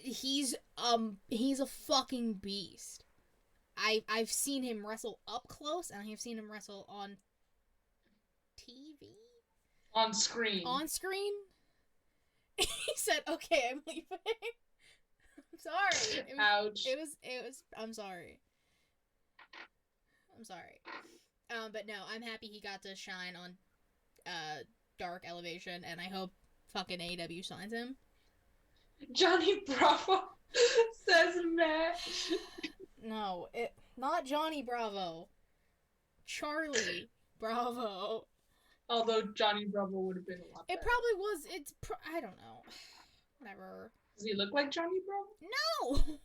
He's a fucking beast. I've seen him wrestle up close, and I've seen him wrestle on TV. On screen. He said, "Okay, I'm leaving." I'm sorry. Ouch. It was. I'm sorry. But no, I'm happy he got to shine on Dark Elevation, and I hope fucking AEW signs him. Johnny Bravo says Matt. No, not Johnny Bravo. Charlie Bravo. Although Johnny Bravo would have been a lot better. It probably was. I don't know. Whatever. Does he look like Johnny Bravo? No!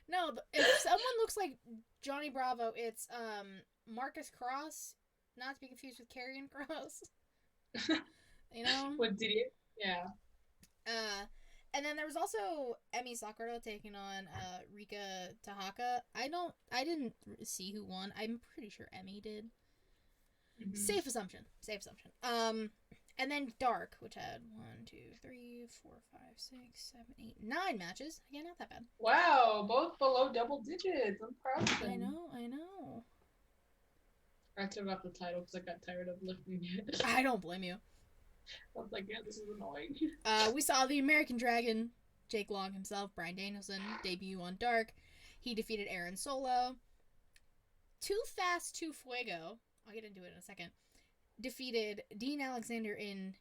No, if someone looks like Johnny Bravo, it's Marcus Cross, not to be confused with Karrion Cross. You know? What did he? Yeah. And then there was also Emi Sakura taking on Rika Tahaka. I didn't see who won. I'm pretty sure Emi did. Mm-hmm. Safe assumption. And then Dark, which had 1, 2, 3, 4, 5, 6, 7, 8, 9 matches. Again, not that bad. Wow, both below double digits. I'm proud of them. I know. I took off the title because I got tired of lifting it. I don't blame you. I was like, yeah, this is annoying. We saw the American Dragon, Jake Long himself, Bryan Danielson, debut on Dark. He defeated Aaron Solo. Too Fast, Too Fuego. I'll get into it in a second. Defeated Dean Alexander in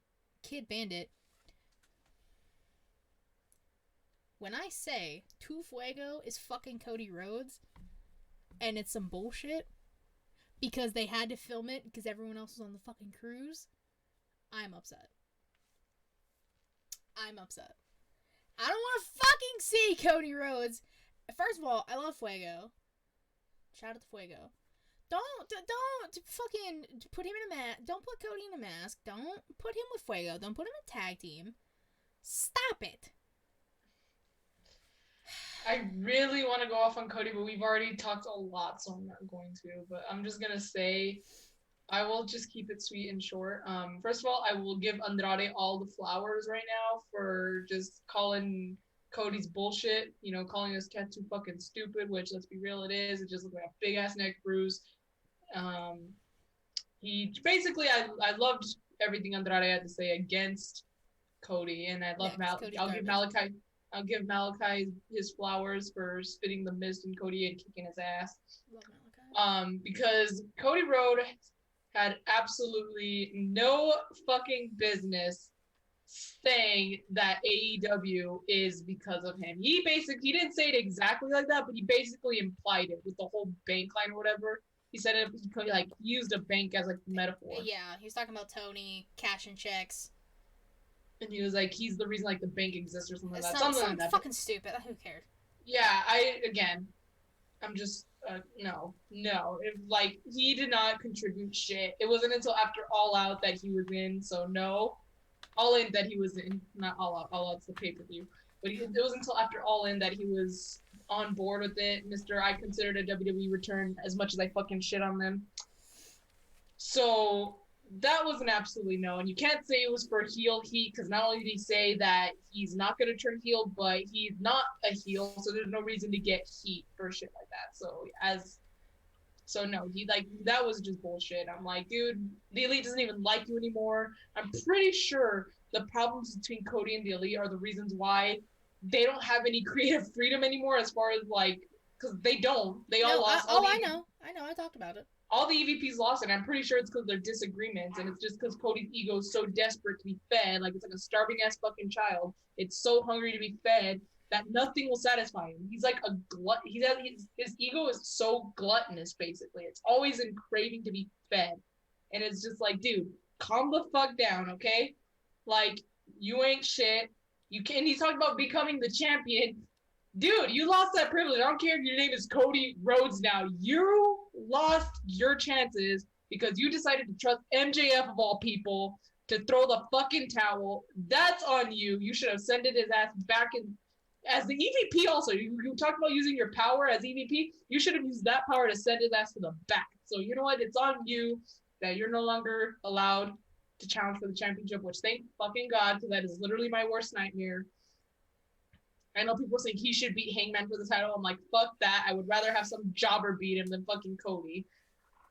Kid Bandit. When I say Too Fuego is fucking Cody Rhodes, and it's some bullshit, because they had to film it because everyone else was on the fucking cruise, I'm upset. I don't want to fucking see Cody Rhodes. First of all, I love Fuego. Shout out to Fuego. Don't fucking put him in a mask. Don't put Cody in a mask. Don't put him with Fuego. Don't put him in tag team. Stop it. I really want to go off on Cody, but we've already talked a lot, so I'm not going to. But I'm just going to say, I will just keep it sweet and short. First of all, I will give Andrade all the flowers right now for just calling Cody's bullshit. You know, calling his cat too fucking stupid, which, let's be real, it is. It just looked like a big-ass neck bruise. He basically, I loved everything Andrade had to say against Cody, and I love I'll give Malachi his flowers for spitting the mist in Cody and kicking his ass. Love Malachi. Because Cody Rhodes had absolutely no fucking business saying that AEW is because of him. He didn't say it exactly like that, but he basically implied it with the whole bank line or whatever. He said it, he used a bank as like a metaphor. Yeah, he was talking about Tony cashing checks. And he was like, he's the reason like the bank exists or something like that. Something like that. Fucking stupid. Who cares? Yeah, I'm just no. Like, he did not contribute shit. It wasn't until after All Out that he was in. So no, All In that he was in, not All Out. All Out's the pay-per-view. But it was until after All In that he was on board with it. I considered a WWE return as much as I fucking shit on them. So that was an absolutely no. And you can't say it was for heel heat, because not only did he say that he's not going to turn heel, but he's not a heel, so there's no reason to get heat for shit like that. So no, that was just bullshit. I'm like, dude, the Elite doesn't even like you anymore. I'm pretty sure the problems between Cody and the Elite are the reasons why they don't have any creative freedom anymore, as far as like, because they don't. They all lost. I know. I talked about it. All the EVPs lost, and I'm pretty sure it's because of their disagreements, and it's just because Cody's ego is so desperate to be fed, like it's like a starving-ass fucking child. It's so hungry to be fed that nothing will satisfy him. He's like a glut. His ego is so gluttonous, basically. It's always in craving to be fed. And it's just like, dude, calm the fuck down, okay? Like, you ain't shit. He's talking about becoming the champion. Dude, you lost that privilege. I don't care if your name is Cody Rhodes now. You lost your chances because you decided to trust MJF of all people to throw the fucking towel. That's on you. You should have sent his ass back in as the EVP also. You talked about using your power as EVP. You should have used that power to send his ass to the back. So you know what? It's on you that you're no longer allowed to challenge for the championship, which thank fucking God, because that is literally my worst nightmare. I know people think he should beat Hangman for the title. I'm like, fuck that. I would rather have some jobber beat him than fucking Cody.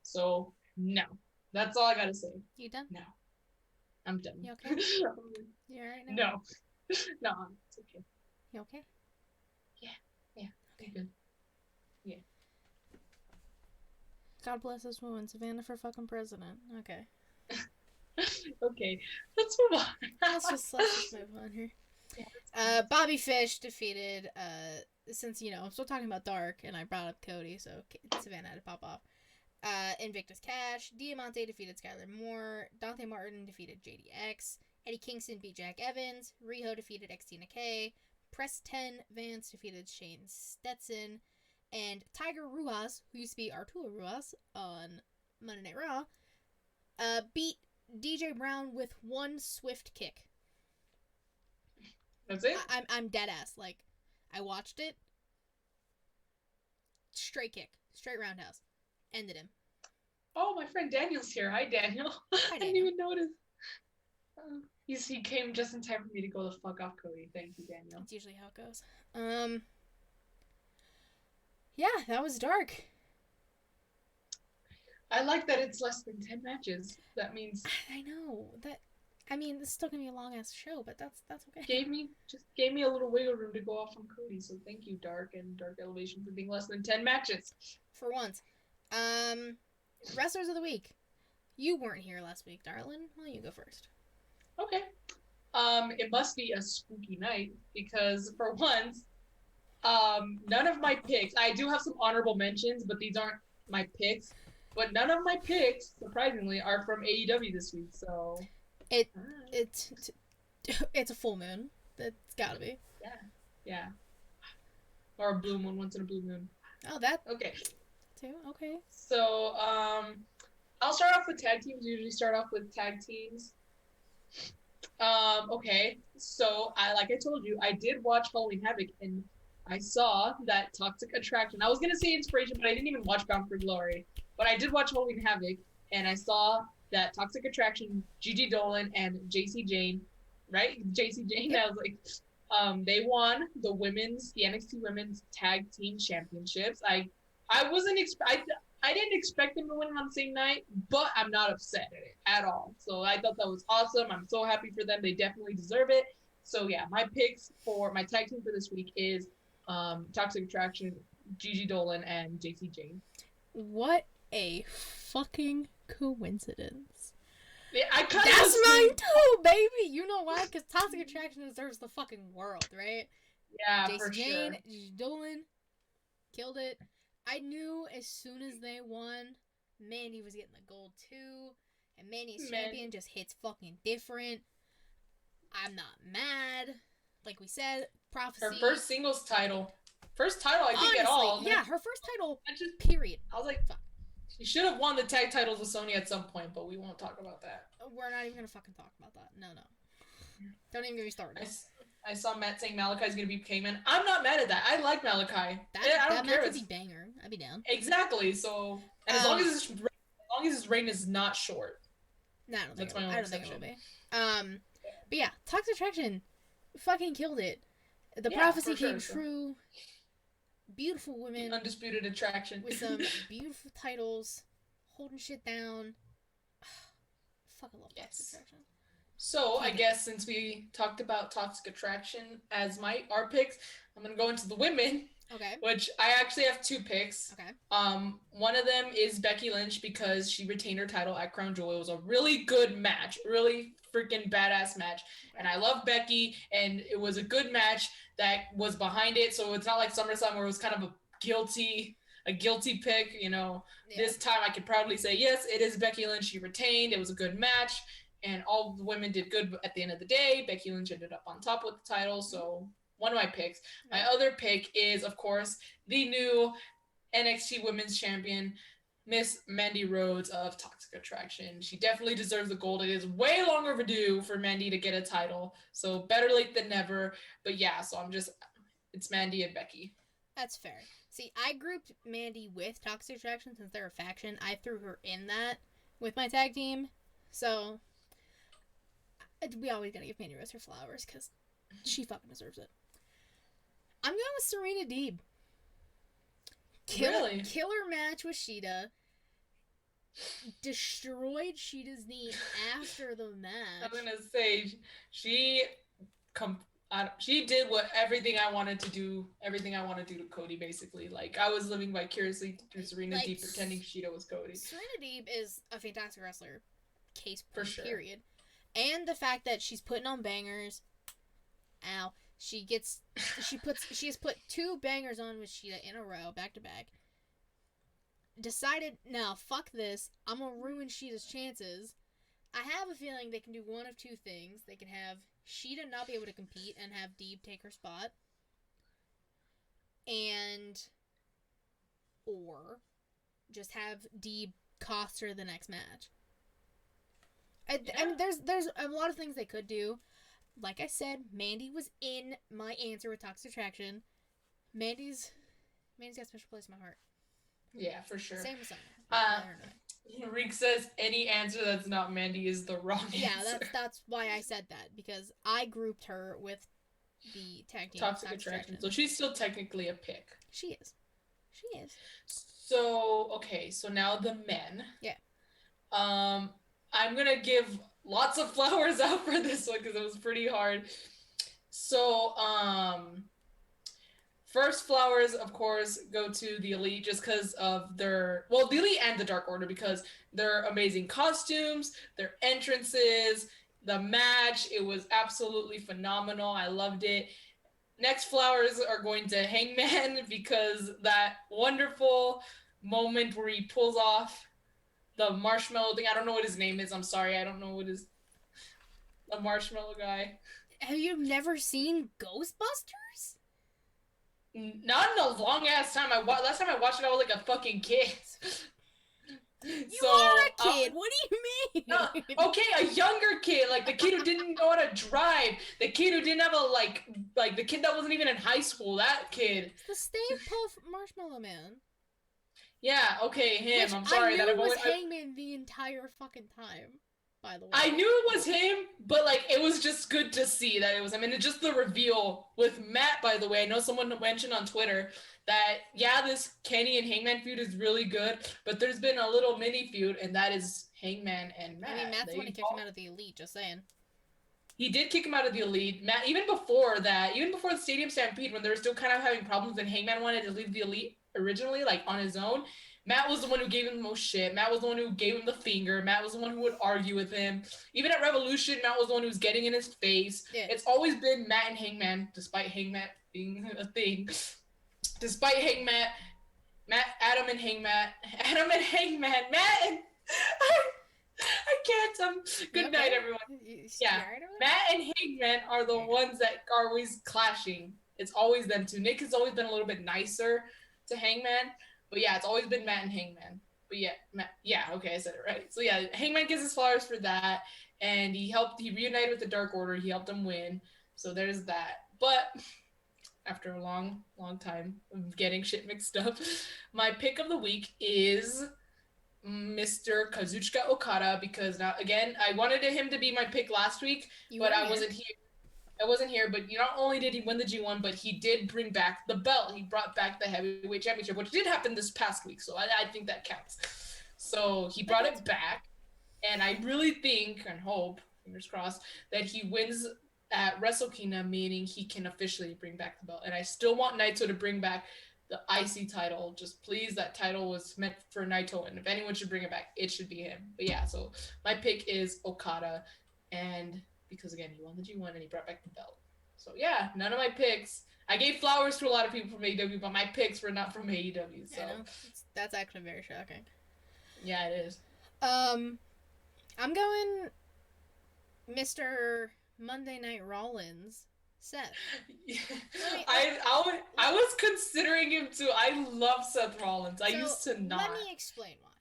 So, no. That's all I gotta say. You done? No. I'm done. You okay? You alright now? No. No, it's okay. You okay? Yeah. Okay. Good. Yeah. God bless this woman, Savannah for fucking president. Okay. Okay. Let's move on. Let's just move on here. Bobby Fish defeated, since, I'm still talking about Dark, and I brought up Cody, so Savannah had to pop off. Invictus Cash. Diamante defeated Skylar Moore. Dante Martin defeated JDX. Eddie Kingston beat Jack Evans. Riho defeated XT K. Press 10 Vance defeated Shane Stetson. And Tiger Ruas, who used to be Arturo Ruas on Monday Night Raw, beat DJ Brown with one swift kick. That's it? I'm dead ass. Like, I watched it. Straight kick. Straight roundhouse. Ended him. Oh, my friend Daniel's here. Hi, Daniel. Hi, Daniel. I didn't even notice. He came just in time for me to go the fuck off, Cody. Thank you, Daniel. That's usually how it goes. Yeah, that was Dark. I like that it's less than 10 matches. That means... I know. This is still going to be a long-ass show, but that's okay. Gave me a little wiggle room to go off on Cody, so thank you, Dark and Dark Elevation, for being less than 10 matches. For once. Wrestlers of the week. You weren't here last week, darling. Why don't you go first? Okay. It must be a spooky night, because for once, none of my picks, I do have some honorable mentions, but these aren't my picks, but none of my picks, surprisingly, are from AEW this week, so... It's a full moon. It's gotta be. Yeah. Or a blue moon, once in a blue moon. Oh, that... Okay. Too? Okay. So, I'll start off with tag teams. Usually start off with tag teams. Okay. So, like I told you, I did watch Halloween Havoc, and I saw that Toxic Attraction. I was gonna say Inspiration, but I didn't even watch Bound for Glory. But I did watch Halloween Havoc, and I saw that Toxic Attraction, Gigi Dolan, and JC Jane, right? JC Jane, Yep. I was like, they won the NXT Women's Tag Team Championships. I didn't expect them to win on the same night, but I'm not upset at it at all. So I thought that was awesome. I'm so happy for them. They definitely deserve it. So yeah, my picks for my tag team for this week is Toxic Attraction, Gigi Dolan, and JC Jane. What a fucking coincidence. Yeah, that's mine too, baby. You know why? Because Toxic Attraction deserves the fucking world, right? Yeah, JC for Jane, sure. Gigi Dolan killed it. I knew as soon as they won, Mandy was getting the gold too, and Mandy's champion just hits fucking different. I'm not mad. Like we said, Prophecy. Her first singles title. First title, I think, honestly, at all. Yeah, her first title, period. I was like, fuck. She should have won the tag titles with Sonya at some point, but we won't talk about that. We're not even going to fucking talk about that. No. Don't even get me started. I saw Matt saying Malachi's going to be Cayman. I'm not mad at that. I like Malachi. I don't care. That match would be banger. I'd be down. Exactly. So, and as long as his reign is not short. No, I don't think it will be. But yeah, Toxic Attraction fucking killed it. The prophecy came true. Beautiful women. The undisputed attraction. With some beautiful titles. Holding shit down. Fucking love Toxic Attraction. So, I guess since we talked about Toxic Attraction as our picks, I'm going to go into the women. Okay. Which I actually have two picks. Okay. One of them is Becky Lynch because she retained her title at Crown Jewel. It was a really good match. Really freaking badass match. And I love Becky, and it was a good match that was behind it. So it's not like SummerSlam where it was kind of a guilty pick, Yeah. This time I could proudly say, yes, it is Becky Lynch. She retained. It was a good match. And all the women did good at the end of the day. Becky Lynch ended up on top with the title. So one of my picks. My other pick is, of course, the new NXT Women's Champion, Miss Mandy Rhodes of Toxic Attraction. She definitely deserves the gold. It is way long overdue for Mandy to get a title. So better late than never. But yeah, so it's Mandy and Becky. That's fair. See, I grouped Mandy with Toxic Attraction since they're a faction. I threw her in that with my tag team. So we always gotta give Mandy Rose her flowers because she fucking deserves it. I'm going with Serena Deeb. Killer match with Shida. Destroyed Shida's knee after the match. I'm gonna say she did everything I wanted to do to Cody, basically. Like, I was living vicariously through Serena Deeb pretending Shida was Cody. Serena Deeb is a fantastic wrestler. Case for sure. Period. And the fact that she's putting on bangers. Ow. She has put 2 bangers on with Shida in a row, back to back. Decided, no, fuck this. I'm gonna ruin Shida's chances. I have a feeling they can do one of 2 things. They can have Shida not be able to compete and have Deeb take her spot. Or just have Deeb cost her the next match. I mean, there's a lot of things they could do. Like I said, Mandy was in my answer with Toxic Attraction. Mandy's got a special place in my heart. Yeah, for sure. Same with Summer. Reek says any answer that's not Mandy is the wrong answer. Yeah, that's why I said that, because I grouped her with the tag team Toxic Attraction. So she's still technically a pick. She is. So, okay, so now the men. Yeah. I'm gonna give lots of flowers out for this one because it was pretty hard. So, first flowers, of course, go to the Elite just because of the Elite and the Dark Order, because their amazing costumes, their entrances, the match, it was absolutely phenomenal. I loved it. Next flowers are going to Hangman because that wonderful moment where he pulls off the marshmallow thing. I don't know what his name is. I'm sorry. I don't know what his... The marshmallow guy. Have you never seen Ghostbusters? Not in a long ass time. Last time I watched it, I was like a fucking kid. You are a kid. What do you mean? Okay, a younger kid, like the kid who didn't know how to drive, the kid who didn't have a like the kid that wasn't even in high school. That kid. It's the Stay Puft Marshmallow Man. Yeah. Okay, him. Which I'm sorry. I knew it was Hangman the entire fucking time. By the way, I knew it was him, but like it was just good to see that it was him, and it's just the reveal with Matt. By the way, I know someone mentioned on Twitter that this Kenny and Hangman feud is really good, but there's been a little mini feud, and that is Hangman and Matt. I mean, Matt's the one who kicked him out of the Elite. Just saying. He did kick him out of the Elite. Matt, even before the Stadium Stampede, when they were still kind of having problems, and Hangman wanted to leave the Elite originally, like on his own. Matt was the one who gave him the most shit. Matt was the one who gave him the finger. Matt was the one who would argue with him. Even at Revolution, Matt was the one who was getting in his face. Yeah. It's always been Matt and Hangman, despite Hangman being a thing. Despite Hangman, Adam and Hangman, Matt and... I can't. Good night, everyone. Yeah, Matt and Hangman are the ones that are always clashing. It's always them two. Nick has always been a little bit nicer to Hangman. But yeah, it's always been Matt and Hangman. But yeah, okay, I said it right. So yeah, Hangman gets his flowers for that, and he reunited with the Dark Order. He helped them win. So there's that. But after a long time of getting shit mixed up, my pick of the week is Mr. Kazuchika Okada, because now again, I wanted him to be my pick last week, but I wasn't here. I wasn't here, but not only did he win the G1, but he did bring back the belt. He brought back the heavyweight championship, which did happen this past week, so I think that counts. So he brought it back, and I really think and hope, fingers crossed, that he wins at Wrestle Kingdom, meaning he can officially bring back the belt. And I still want Naito to bring back the IC title. Just please, that title was meant for Naito, and if anyone should bring it back, it should be him. But yeah, so my pick is Okada, and... because again, he won the G1 and he brought back the belt. So yeah, none of my picks. I gave flowers to a lot of people from AEW, but my picks were not from AEW. So that's actually very shocking. Yeah, it is. I'm going Mr. Monday Night Rollins, Seth. I was considering him too. I love Seth Rollins. I used to not. Let me explain why.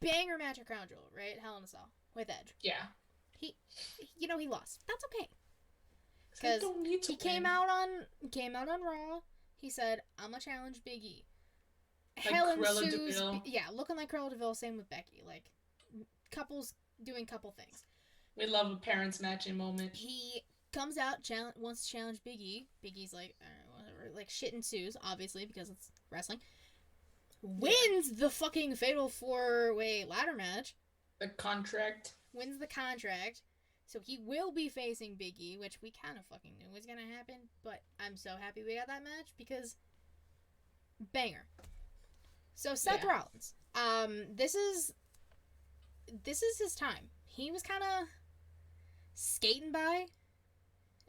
Banger match at Crown Jewel, right? Hell in a Cell with Edge. Yeah. He lost. That's okay. Because he came out on Raw. He said, "I'm gonna challenge Big E." Like Hell Cruella ensues. DeVille. Yeah, looking like Cruella DeVille. Same with Becky. Like couples doing couple things. We love a parents matching moment. He comes out, wants to challenge Big E. Big E's like, whatever. Like shit ensues, obviously, because it's wrestling. Wins the fucking fatal 4-way ladder match. The contract. Wins the contract. So he will be facing Big E, which we kind of fucking knew was going to happen. But I'm so happy we got that match because banger. So Seth Rollins. This is his time. He was kind of skating by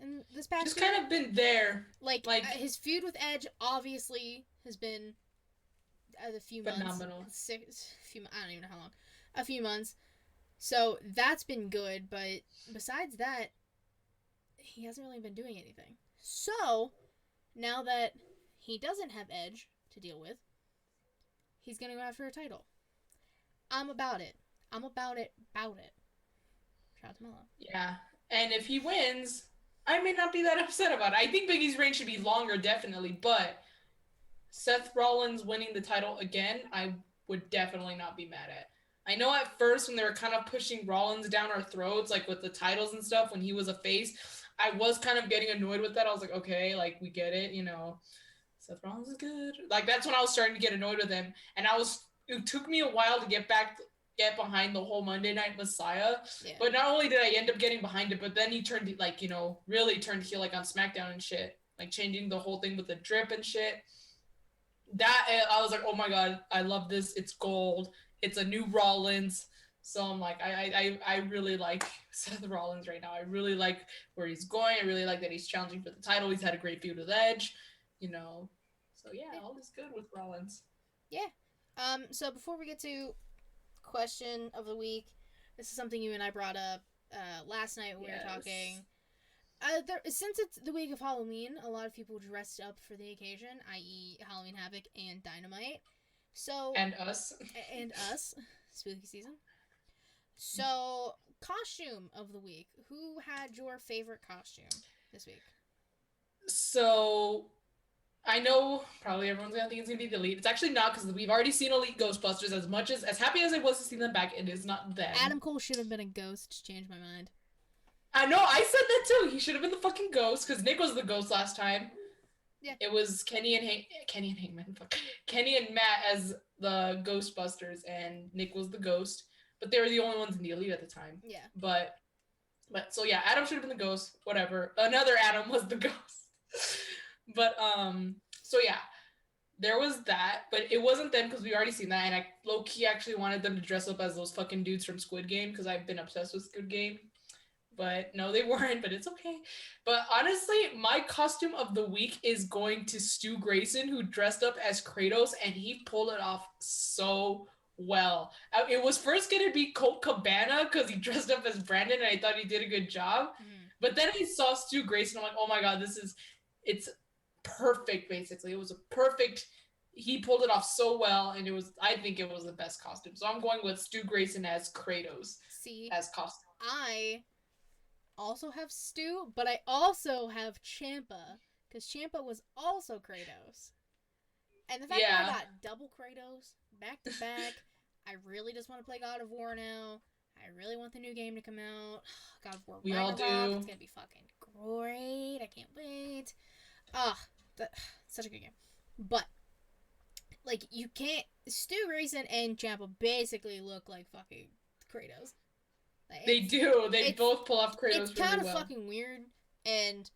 in this past Just year. kind of been there. Like his feud with Edge obviously has been a few phenomenal. Months. I don't even know how long. A few months. So that's been good, but besides that, he hasn't really been doing anything. So, now that he doesn't have Edge to deal with, he's going to go after a title. I'm about it. I'm about it. Shout out to Mello. Yeah. And if he wins, I may not be that upset about it. I think Big E's reign should be longer, definitely, but Seth Rollins winning the title again, I would definitely not be mad at. I know at first when they were kind of pushing Rollins down our throats, like with the titles and stuff, when he was a face, I was kind of getting annoyed with that. I was like, okay, like we get it, Seth Rollins is good. Like that's when I was starting to get annoyed with him. And it took me a while to get behind the whole Monday Night Messiah. Yeah. But not only did I end up getting behind it, but then he turned really turned heel like on SmackDown and shit. Like changing the whole thing with the drip and shit. That I was like, oh my god, I love this. It's gold. It's a new Rollins. So I'm like, I really like Seth Rollins right now. I really like where he's going. I really like that he's challenging for the title. He's had a great feud with Edge, So yeah, all is good with Rollins. Yeah. So before we get to question of the week, this is something you and I brought up last night when we were talking. Since it's the week of Halloween, a lot of people dressed up for the occasion, i.e. Halloween Havoc and Dynamite. And us. Spooky season. So, costume of the week. Who had your favorite costume this week? So, I know probably everyone's going to think it's going to be the Elite. It's actually not, because we've already seen Elite Ghostbusters. As happy as I was to see them back, it is not them. Adam Cole should have been a ghost to change my mind. I know, I said that too. He should have been the fucking ghost, because Nick was the ghost last time. Yeah. It was Kenny and Matt as the Ghostbusters, and Nick was the ghost. But they were the only ones in the Elite at the time. Yeah. But so yeah, Adam should have been the ghost. Whatever. Another Adam was the ghost. But so yeah, there was that. But it wasn't them, because we already seen that, and I low key actually wanted them to dress up as those fucking dudes from Squid Game, because I've been obsessed with Squid Game. But no, they weren't, but it's okay. But honestly, my costume of the week is going to Stu Grayson, who dressed up as Kratos, and he pulled it off so well. It was first going to be Colt Cabana, because he dressed up as Brandon, and I thought he did a good job. But then I saw Stu Grayson, I'm like, oh my god, it's perfect, basically. It was a perfect, he pulled it off so well, and I think it was the best costume. So I'm going with Stu Grayson as Kratos. As costume. I also have Stu, but I also have Ciampa, because Ciampa was also Kratos. And the fact that I got double Kratos back to back, I really just want to play God of War now. I really want the new game to come out. God of War Ragnarok. All do. It's gonna be fucking great. I can't wait. Such a good game. But like, you can't. Stu Grayson and Ciampa basically look like fucking Kratos. Like, they do. They both pull off Kratos really well. It's kind of fucking weird, and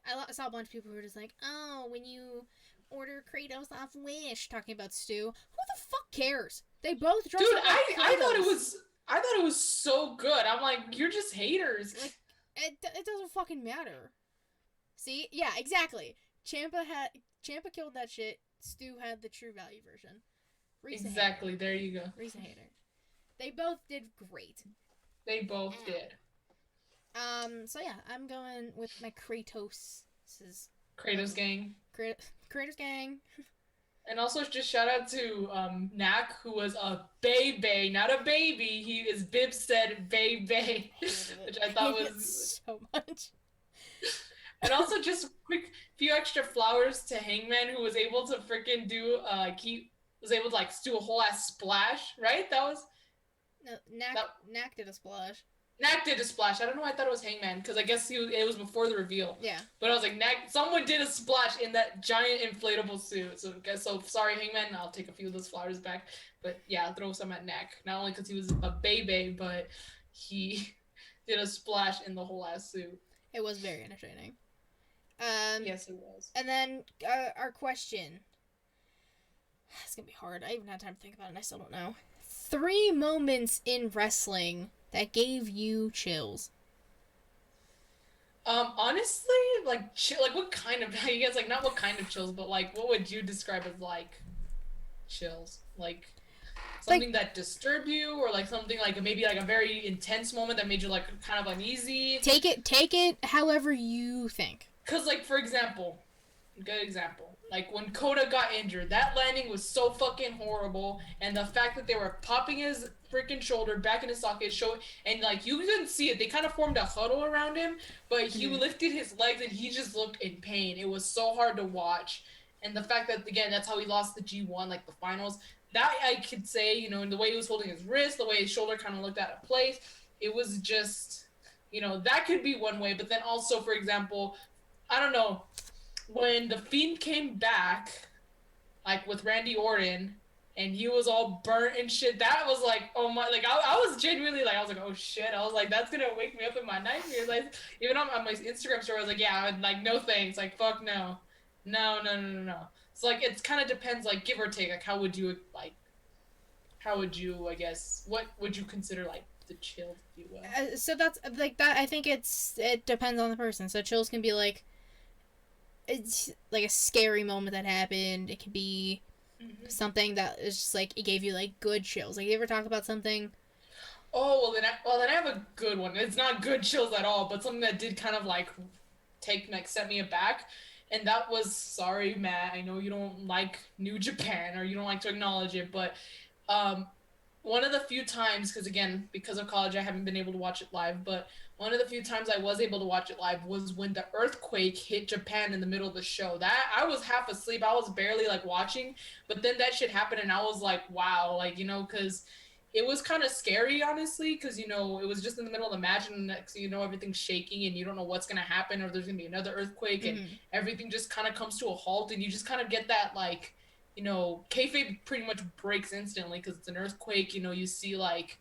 I saw a bunch of people who were just like, "Oh, when you order Kratos off Wish," talking about Stu. Who the fuck cares? They both dress up like I thought it was so good. I'm like, you're just haters. Like, it doesn't fucking matter. See? Yeah, exactly. Ciampa killed that shit. Stu had the True Value version. Exactly. Hater. There you go. Reese hater. They both did great. They both did. So yeah, I'm going with my Kratos gang. Kratos gang. And also just shout out to Knack, who was a baby, not a baby. Bib said baby, which I thought was so much. And also just quick few extra flowers to Hangman, who was able to freaking do do a whole ass splash, right? That was Knack did a splash. Knack did a splash. I don't know why I thought it was Hangman, because I guess it was before the reveal. Yeah. But I was like, someone did a splash in that giant inflatable suit. So sorry, Hangman. I'll take a few of those flowers back. But yeah, I'll throw some at Knack. Not only because he was a baby, but he did a splash in the whole ass suit. It was very entertaining. Yes, it was. And then our question. It's gonna be hard. I haven't had time to think about it, and I still don't know. 3 moments in wrestling that gave you chills. Honestly, like like what kind of I guess like not what kind of chills, but like what would you describe as like chills? Like Like, something that disturbed you, or like something like maybe like a very intense moment that made you like kind of uneasy. take it however you think. Cause like for example, good example. Like when Coda got injured, that landing was so fucking horrible, and the fact that they were popping his freaking shoulder back in his socket, and like you couldn't see it. They kind of formed a huddle around him, but he Mm-hmm. lifted his legs and he just looked in pain. It was so hard to watch, and the fact that again that's how he lost the G1, like the finals. That I could say, in the way he was holding his wrist, the way his shoulder kind of looked out of place, it was just, that could be one way. But then also, for example, I don't know, when the Fiend came back, like with Randy Orton, and he was all burnt and shit, that was like, oh my, like I was genuinely like, I was like, oh shit, I was like, that's gonna wake me up in my nightmares. Like even on my Instagram story, I was like, yeah, like no thanks, like fuck no, no no no no no. So like it's kind of depends, like give or take, like how would you, I guess, what would you consider like the chill, if you will? So that's like that. I think it depends on the person. So chills can be like, it's like a scary moment that happened. It could be Mm-hmm. something that is just like it gave you like good chills. Like you ever talk about something? Oh well then I have a good one. It's not good chills at all, but something that did kind of like set me aback, and that was, sorry Matt, I know you don't like New Japan or you don't like to acknowledge it, but um one of the few times, because again, because of college I haven't been able to watch it live, but one of the few times I was able to watch it live was when the earthquake hit Japan in the middle of the show. That I was half asleep, I was barely like watching, but then that shit happened and I was like, wow, like because it was kind of scary, honestly, because it was just in the middle of the match, and next everything's shaking, and you don't know what's gonna happen, or there's gonna be another earthquake, and Mm-hmm. everything just kind of comes to a halt, and you just kind of get that like, kayfabe pretty much breaks instantly because it's an earthquake. You see like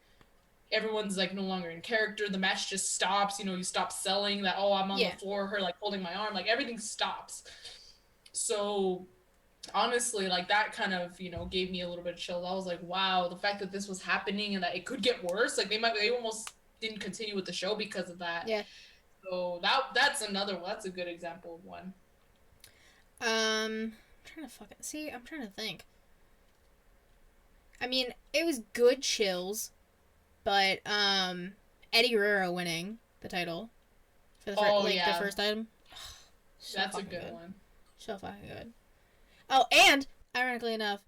everyone's like no longer in character. The match just stops. You stop selling that. Oh, I'm on the Yeah. floor, her like holding my arm. Like everything stops. So honestly, like that kind of gave me a little bit of chills. I was like, wow, the fact that this was happening and that it could get worse. Like they almost didn't continue with the show because of that. Yeah. So that's another one. That's a good example of one. I'm trying to fucking see. I'm trying to think. I mean, it was good chills, but Eddie Guerrero winning the title for Oh the yeah, first time, so that's a fucking good good, one. so fucking good. Oh, and ironically enough,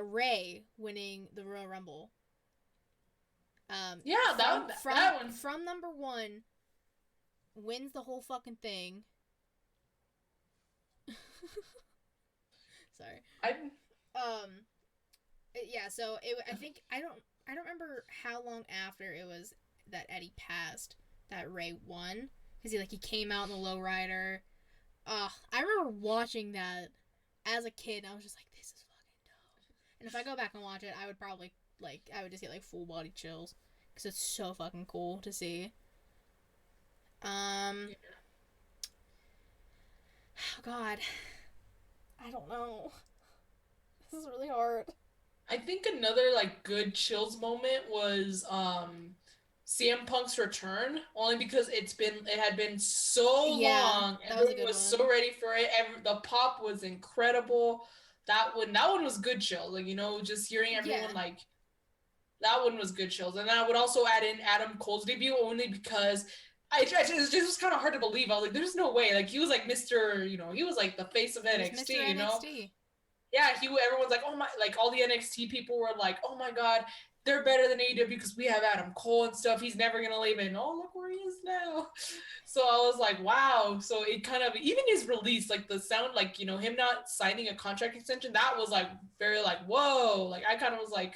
Ray winning the Royal Rumble. Yeah, that one. From number one, wins the whole fucking thing. Sorry. I Yeah. So I think I don't remember how long after it was that Eddie passed that Ray won, because he came out in the lowrider. I remember watching that as a kid, and I was just like, this is fucking dope. And if I go back and watch it, I would probably I would just get like full body chills because it's so fucking cool to see. Um, oh God, I don't know. This is really hard. I think another like good chills moment was CM Punk's return, only because it had been so Yeah, long. that was a Everyone good was so one. ready for it. The pop was incredible. That one was good chills. Like just hearing Yeah, everyone like that one was good chills. And then I would also add in Adam Cole's debut, only because it just was kind of hard to believe. I was like, there's no way. Like he was like Mr. He was like the face of he was Mr. NXT. NXT. Yeah, everyone's like, oh my, like all the NXT people were like, oh my god, they're better than AEW because we have Adam Cole and stuff. He's never gonna leave, and oh look where he is now. So I was like, wow. So it kind of, even his release, like the sound, like him not signing a contract extension, that was like very like whoa. Like I kind of was like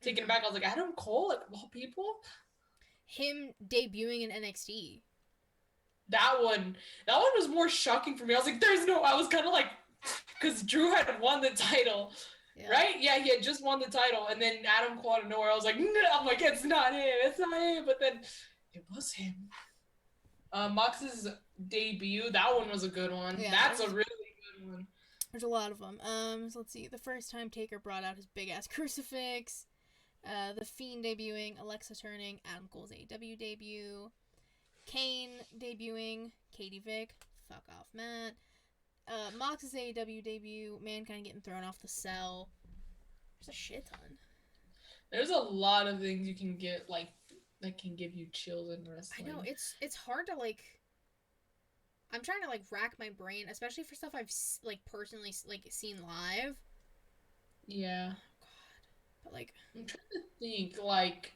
taken Mm-hmm. aback. I was like, Adam Cole, like of all people. Him debuting in NXT. That one was more shocking for me. I was like, there's no. I was kind of like, because Drew had won the title. Yeah. Right? Yeah, he had just won the title, and then Adam Cole out of nowhere. I was like, no, I'm like, it's not him, it's not him. But then it was him. Mox's debut, that one was a good one. Yeah, That's a really good one. there's a lot of them. So let's see. The first time Taker brought out his big ass crucifix. The Fiend debuting, Alexa turning, Adam Cole's AEW debut. Kane debuting, Katie Vick, fuck off Matt. Mox's AEW debut, Mankind getting thrown off the cell. There's a shit ton. There's a lot of things you can get, like, that can give you chills in wrestling. I know, it's hard to, like... I'm trying to, like, rack my brain, especially for stuff I've, like, personally, like, seen live. Yeah. Oh, God. But, like... I'm trying to think, like...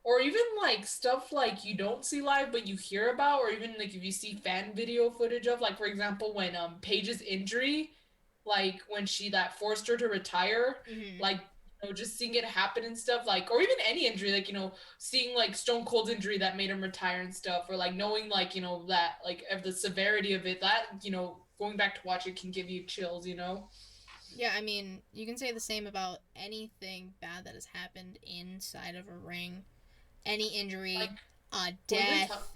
Or even, like, stuff, like, you don't see live, but you hear about, or even, like, if you see fan video footage of, like, for example, when, Paige's injury... like when she that forced her to retire, like, you know, just seeing it happen and stuff, like, or even any injury, like, you know, seeing like Stone Cold's injury that made him retire and stuff, or like knowing, like, you know, that like of the severity of it, that, you know, going back to watch it can give you chills, you know. Yeah, I mean, you can say the same about anything bad that has happened inside of a ring, any injury, like, death.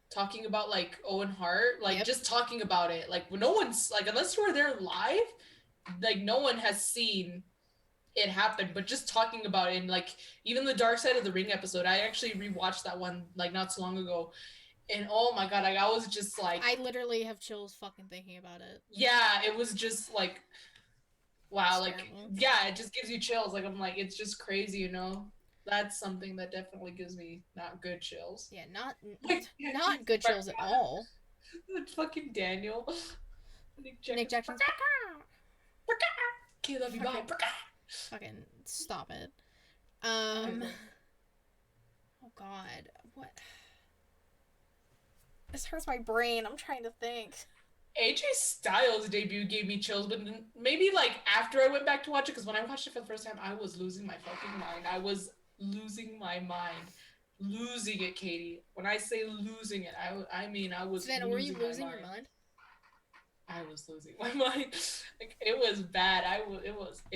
Talking about like Owen Hart, like just talking about it, like no one's like, unless you were there live, like no one has seen it happen, but just talking about it, and like even the Dark Side of the Ring episode, I actually rewatched that one like not so long ago, and oh my god, like I was just like, I literally have chills fucking thinking about it. Yeah, it was just like, wow, it's like terrible. Yeah, it just gives you chills. Like I'm like, it's just crazy, you know. That's something that definitely gives me not good chills. Yeah, not good chills at all. Fucking Daniel. Nick Jackson's. Okay, love you, bye. Fucking stop it. Oh God, what? This hurts my brain. I'm trying to think. AJ Styles' debut gave me chills, but maybe like after I went back to watch it, because when I watched it for the first time, I was losing my fucking mind. I was losing my mind. Losing it, Katie. When I say losing it, I mean I was Savannah, were you losing your mind? I was losing my mind. Like, it was bad. It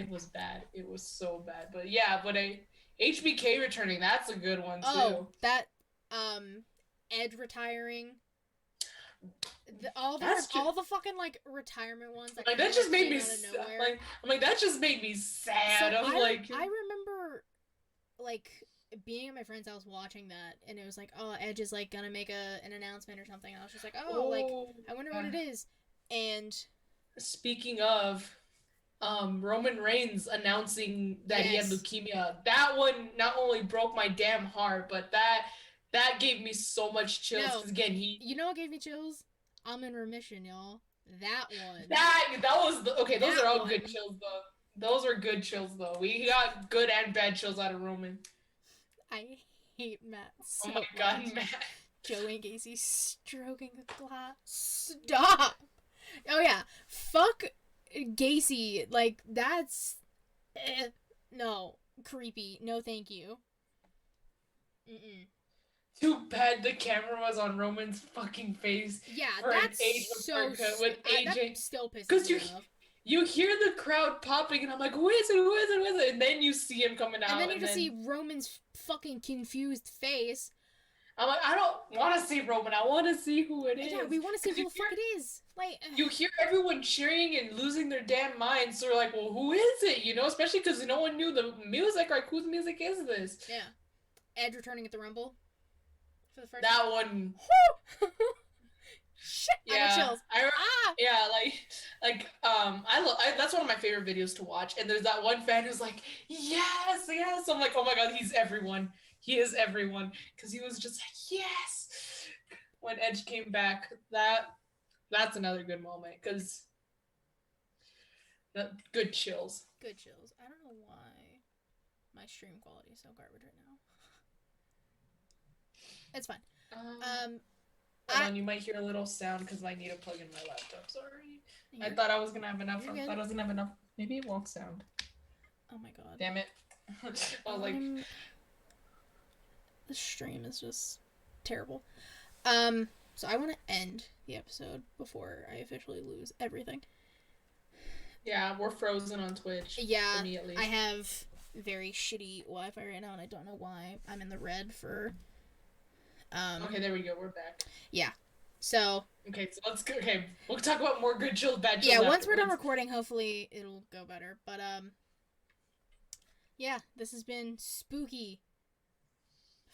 was bad. It was so bad. But yeah, but HBK returning, that's a good one too. Oh, that Edge retiring. All the fucking like retirement ones. Like that just made me that just made me sad. So I remember like being at my friend's house watching that, and it was like, oh, Edge is like gonna make an announcement or something. And I was just like, like I wonder what it is. And speaking of Roman Reigns announcing that he had leukemia, that one not only broke my damn heart, but that gave me so much chills. No, again, you know what gave me chills? I'm in remission, y'all. That one. That was okay. Those are all good chills, though. Those are good chills, though. We got good and bad chills out of Roman. I hate Matt so much. Oh my god, Matt. Joey and Gacy stroking the glass. Stop. Oh yeah, fuck Gacy. Like that's no creepy. No, thank you. Too bad the camera was on Roman's fucking face. Yeah, that's so with AJ. That still pisses me off. You hear the crowd popping, and I'm like, who is it? Who is it? Who is it? And then you see him coming out. And then you just see Roman's fucking confused face. I'm like, I don't want to see Roman. I want to see who it is. Yeah, we want to see who the fuck it is. Like, you hear everyone cheering and losing their damn minds. So they're like, well, who is it? You know, especially because no one knew the music. Like, whose music is this? Yeah. Edge returning at the Rumble. For the first that time. One. Shit, yeah, I got chills. Yeah, that's one of my favorite videos to watch. And there's that one fan who's like, yes. I'm like, oh my god, he's everyone. He is everyone. Because he was just like, yes. When Edge came back, that's another good moment. Because good chills. Good chills. I don't know why my stream quality is so garbage right now. It's fine. Hold on, you might hear a little sound because I need to plug in my laptop. Sorry. I thought I was going to have enough. I thought I was going to have enough. Maybe it won't sound. Oh my god. Damn it. I was like... The stream is just terrible. So I want to end the episode before I officially lose everything. Yeah, we're frozen on Twitch. Yeah, for me at least. I have very shitty Wi-Fi right now, and I don't know why. I'm in the red for... okay, there we go. We're back. Yeah. So... Okay, so let's go. Okay, we'll talk about more good chills, bad chills Yeah, once we're done recording, hopefully it'll go better. But, yeah, this has been spooky.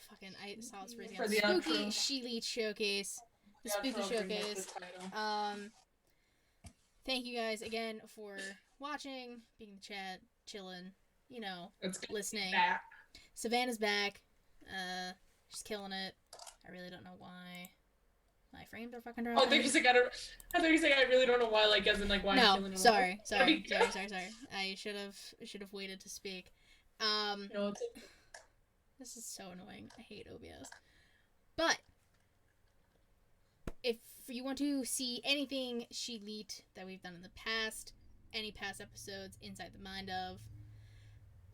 fucking, I saw this phrasing. For the Spooky outro. ShElite showcase. The spooky showcase. Thank you guys again for watching, being in the chat, chilling, you know, listening. Savannah's back. She's killing it. I really don't know why. My frames are fucking dry. Oh, I thought you said I really don't know why, like as in like why I'm killing it. Sorry. I should have waited to speak. No, this is so annoying. I hate OBS. But if you want to see anything ShElite that we've done in the past, any past episodes, Inside the Mind of,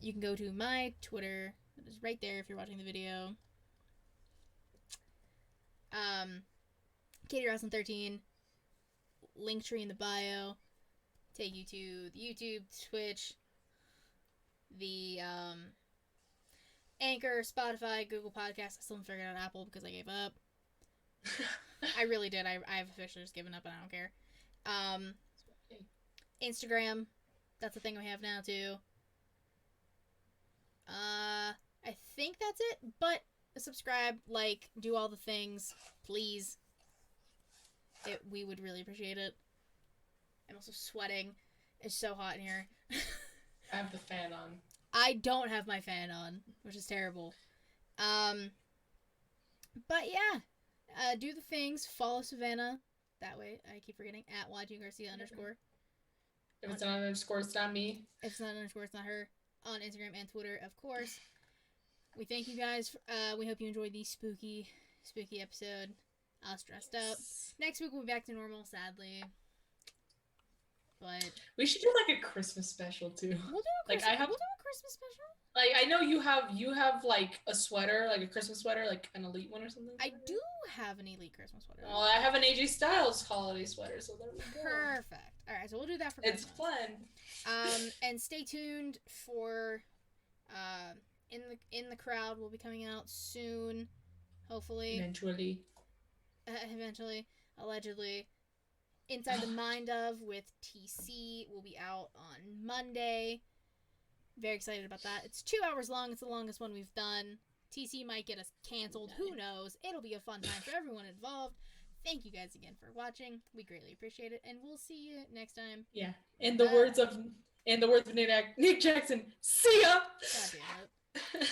you can go to my Twitter. It is right there if you're watching the video. KatyRowson13, Linktree in the bio, take you to the YouTube, Twitch, the Anchor, Spotify, Google Podcasts. I still haven't figured out Apple because I gave up. I really did. I've officially just given up and I don't care. Instagram, that's the thing we have now too. I think that's it, but subscribe, like, do all the things, please. We would really appreciate it. I'm also sweating. It's so hot in here. I have the fan on. I don't have my fan on, which is terrible. But yeah, do the things. Follow Savannah. That way, I keep forgetting, @ @YGGarcia_. If it's not an underscore, it's not me. If it's not an underscore, it's not her. On Instagram and Twitter, of course. We thank you guys. We hope you enjoyed the spooky episode. I was dressed up. Next week we'll be back to normal, sadly. But we should do like a Christmas special too. We'll do a Christmas special. Like I know you have like a sweater, like a Christmas sweater, like an Elite one or something. I do have an Elite Christmas sweater. Oh, I have an AJ Styles holiday sweater, so there we go. Perfect. All right, so we'll do that for Christmas. It's fun. And stay tuned for in the crowd will be coming out soon, hopefully. Eventually, allegedly. Inside the Mind of with TC will be out on Monday. Very excited about that. It's 2 hours long. It's the longest one we've done. TC might get us canceled. Who knows? It'll be a fun time for everyone involved. Thank you guys again for watching. We greatly appreciate it, and we'll see you next time. Yeah. In the words of Nick Jackson, see ya. God damn it.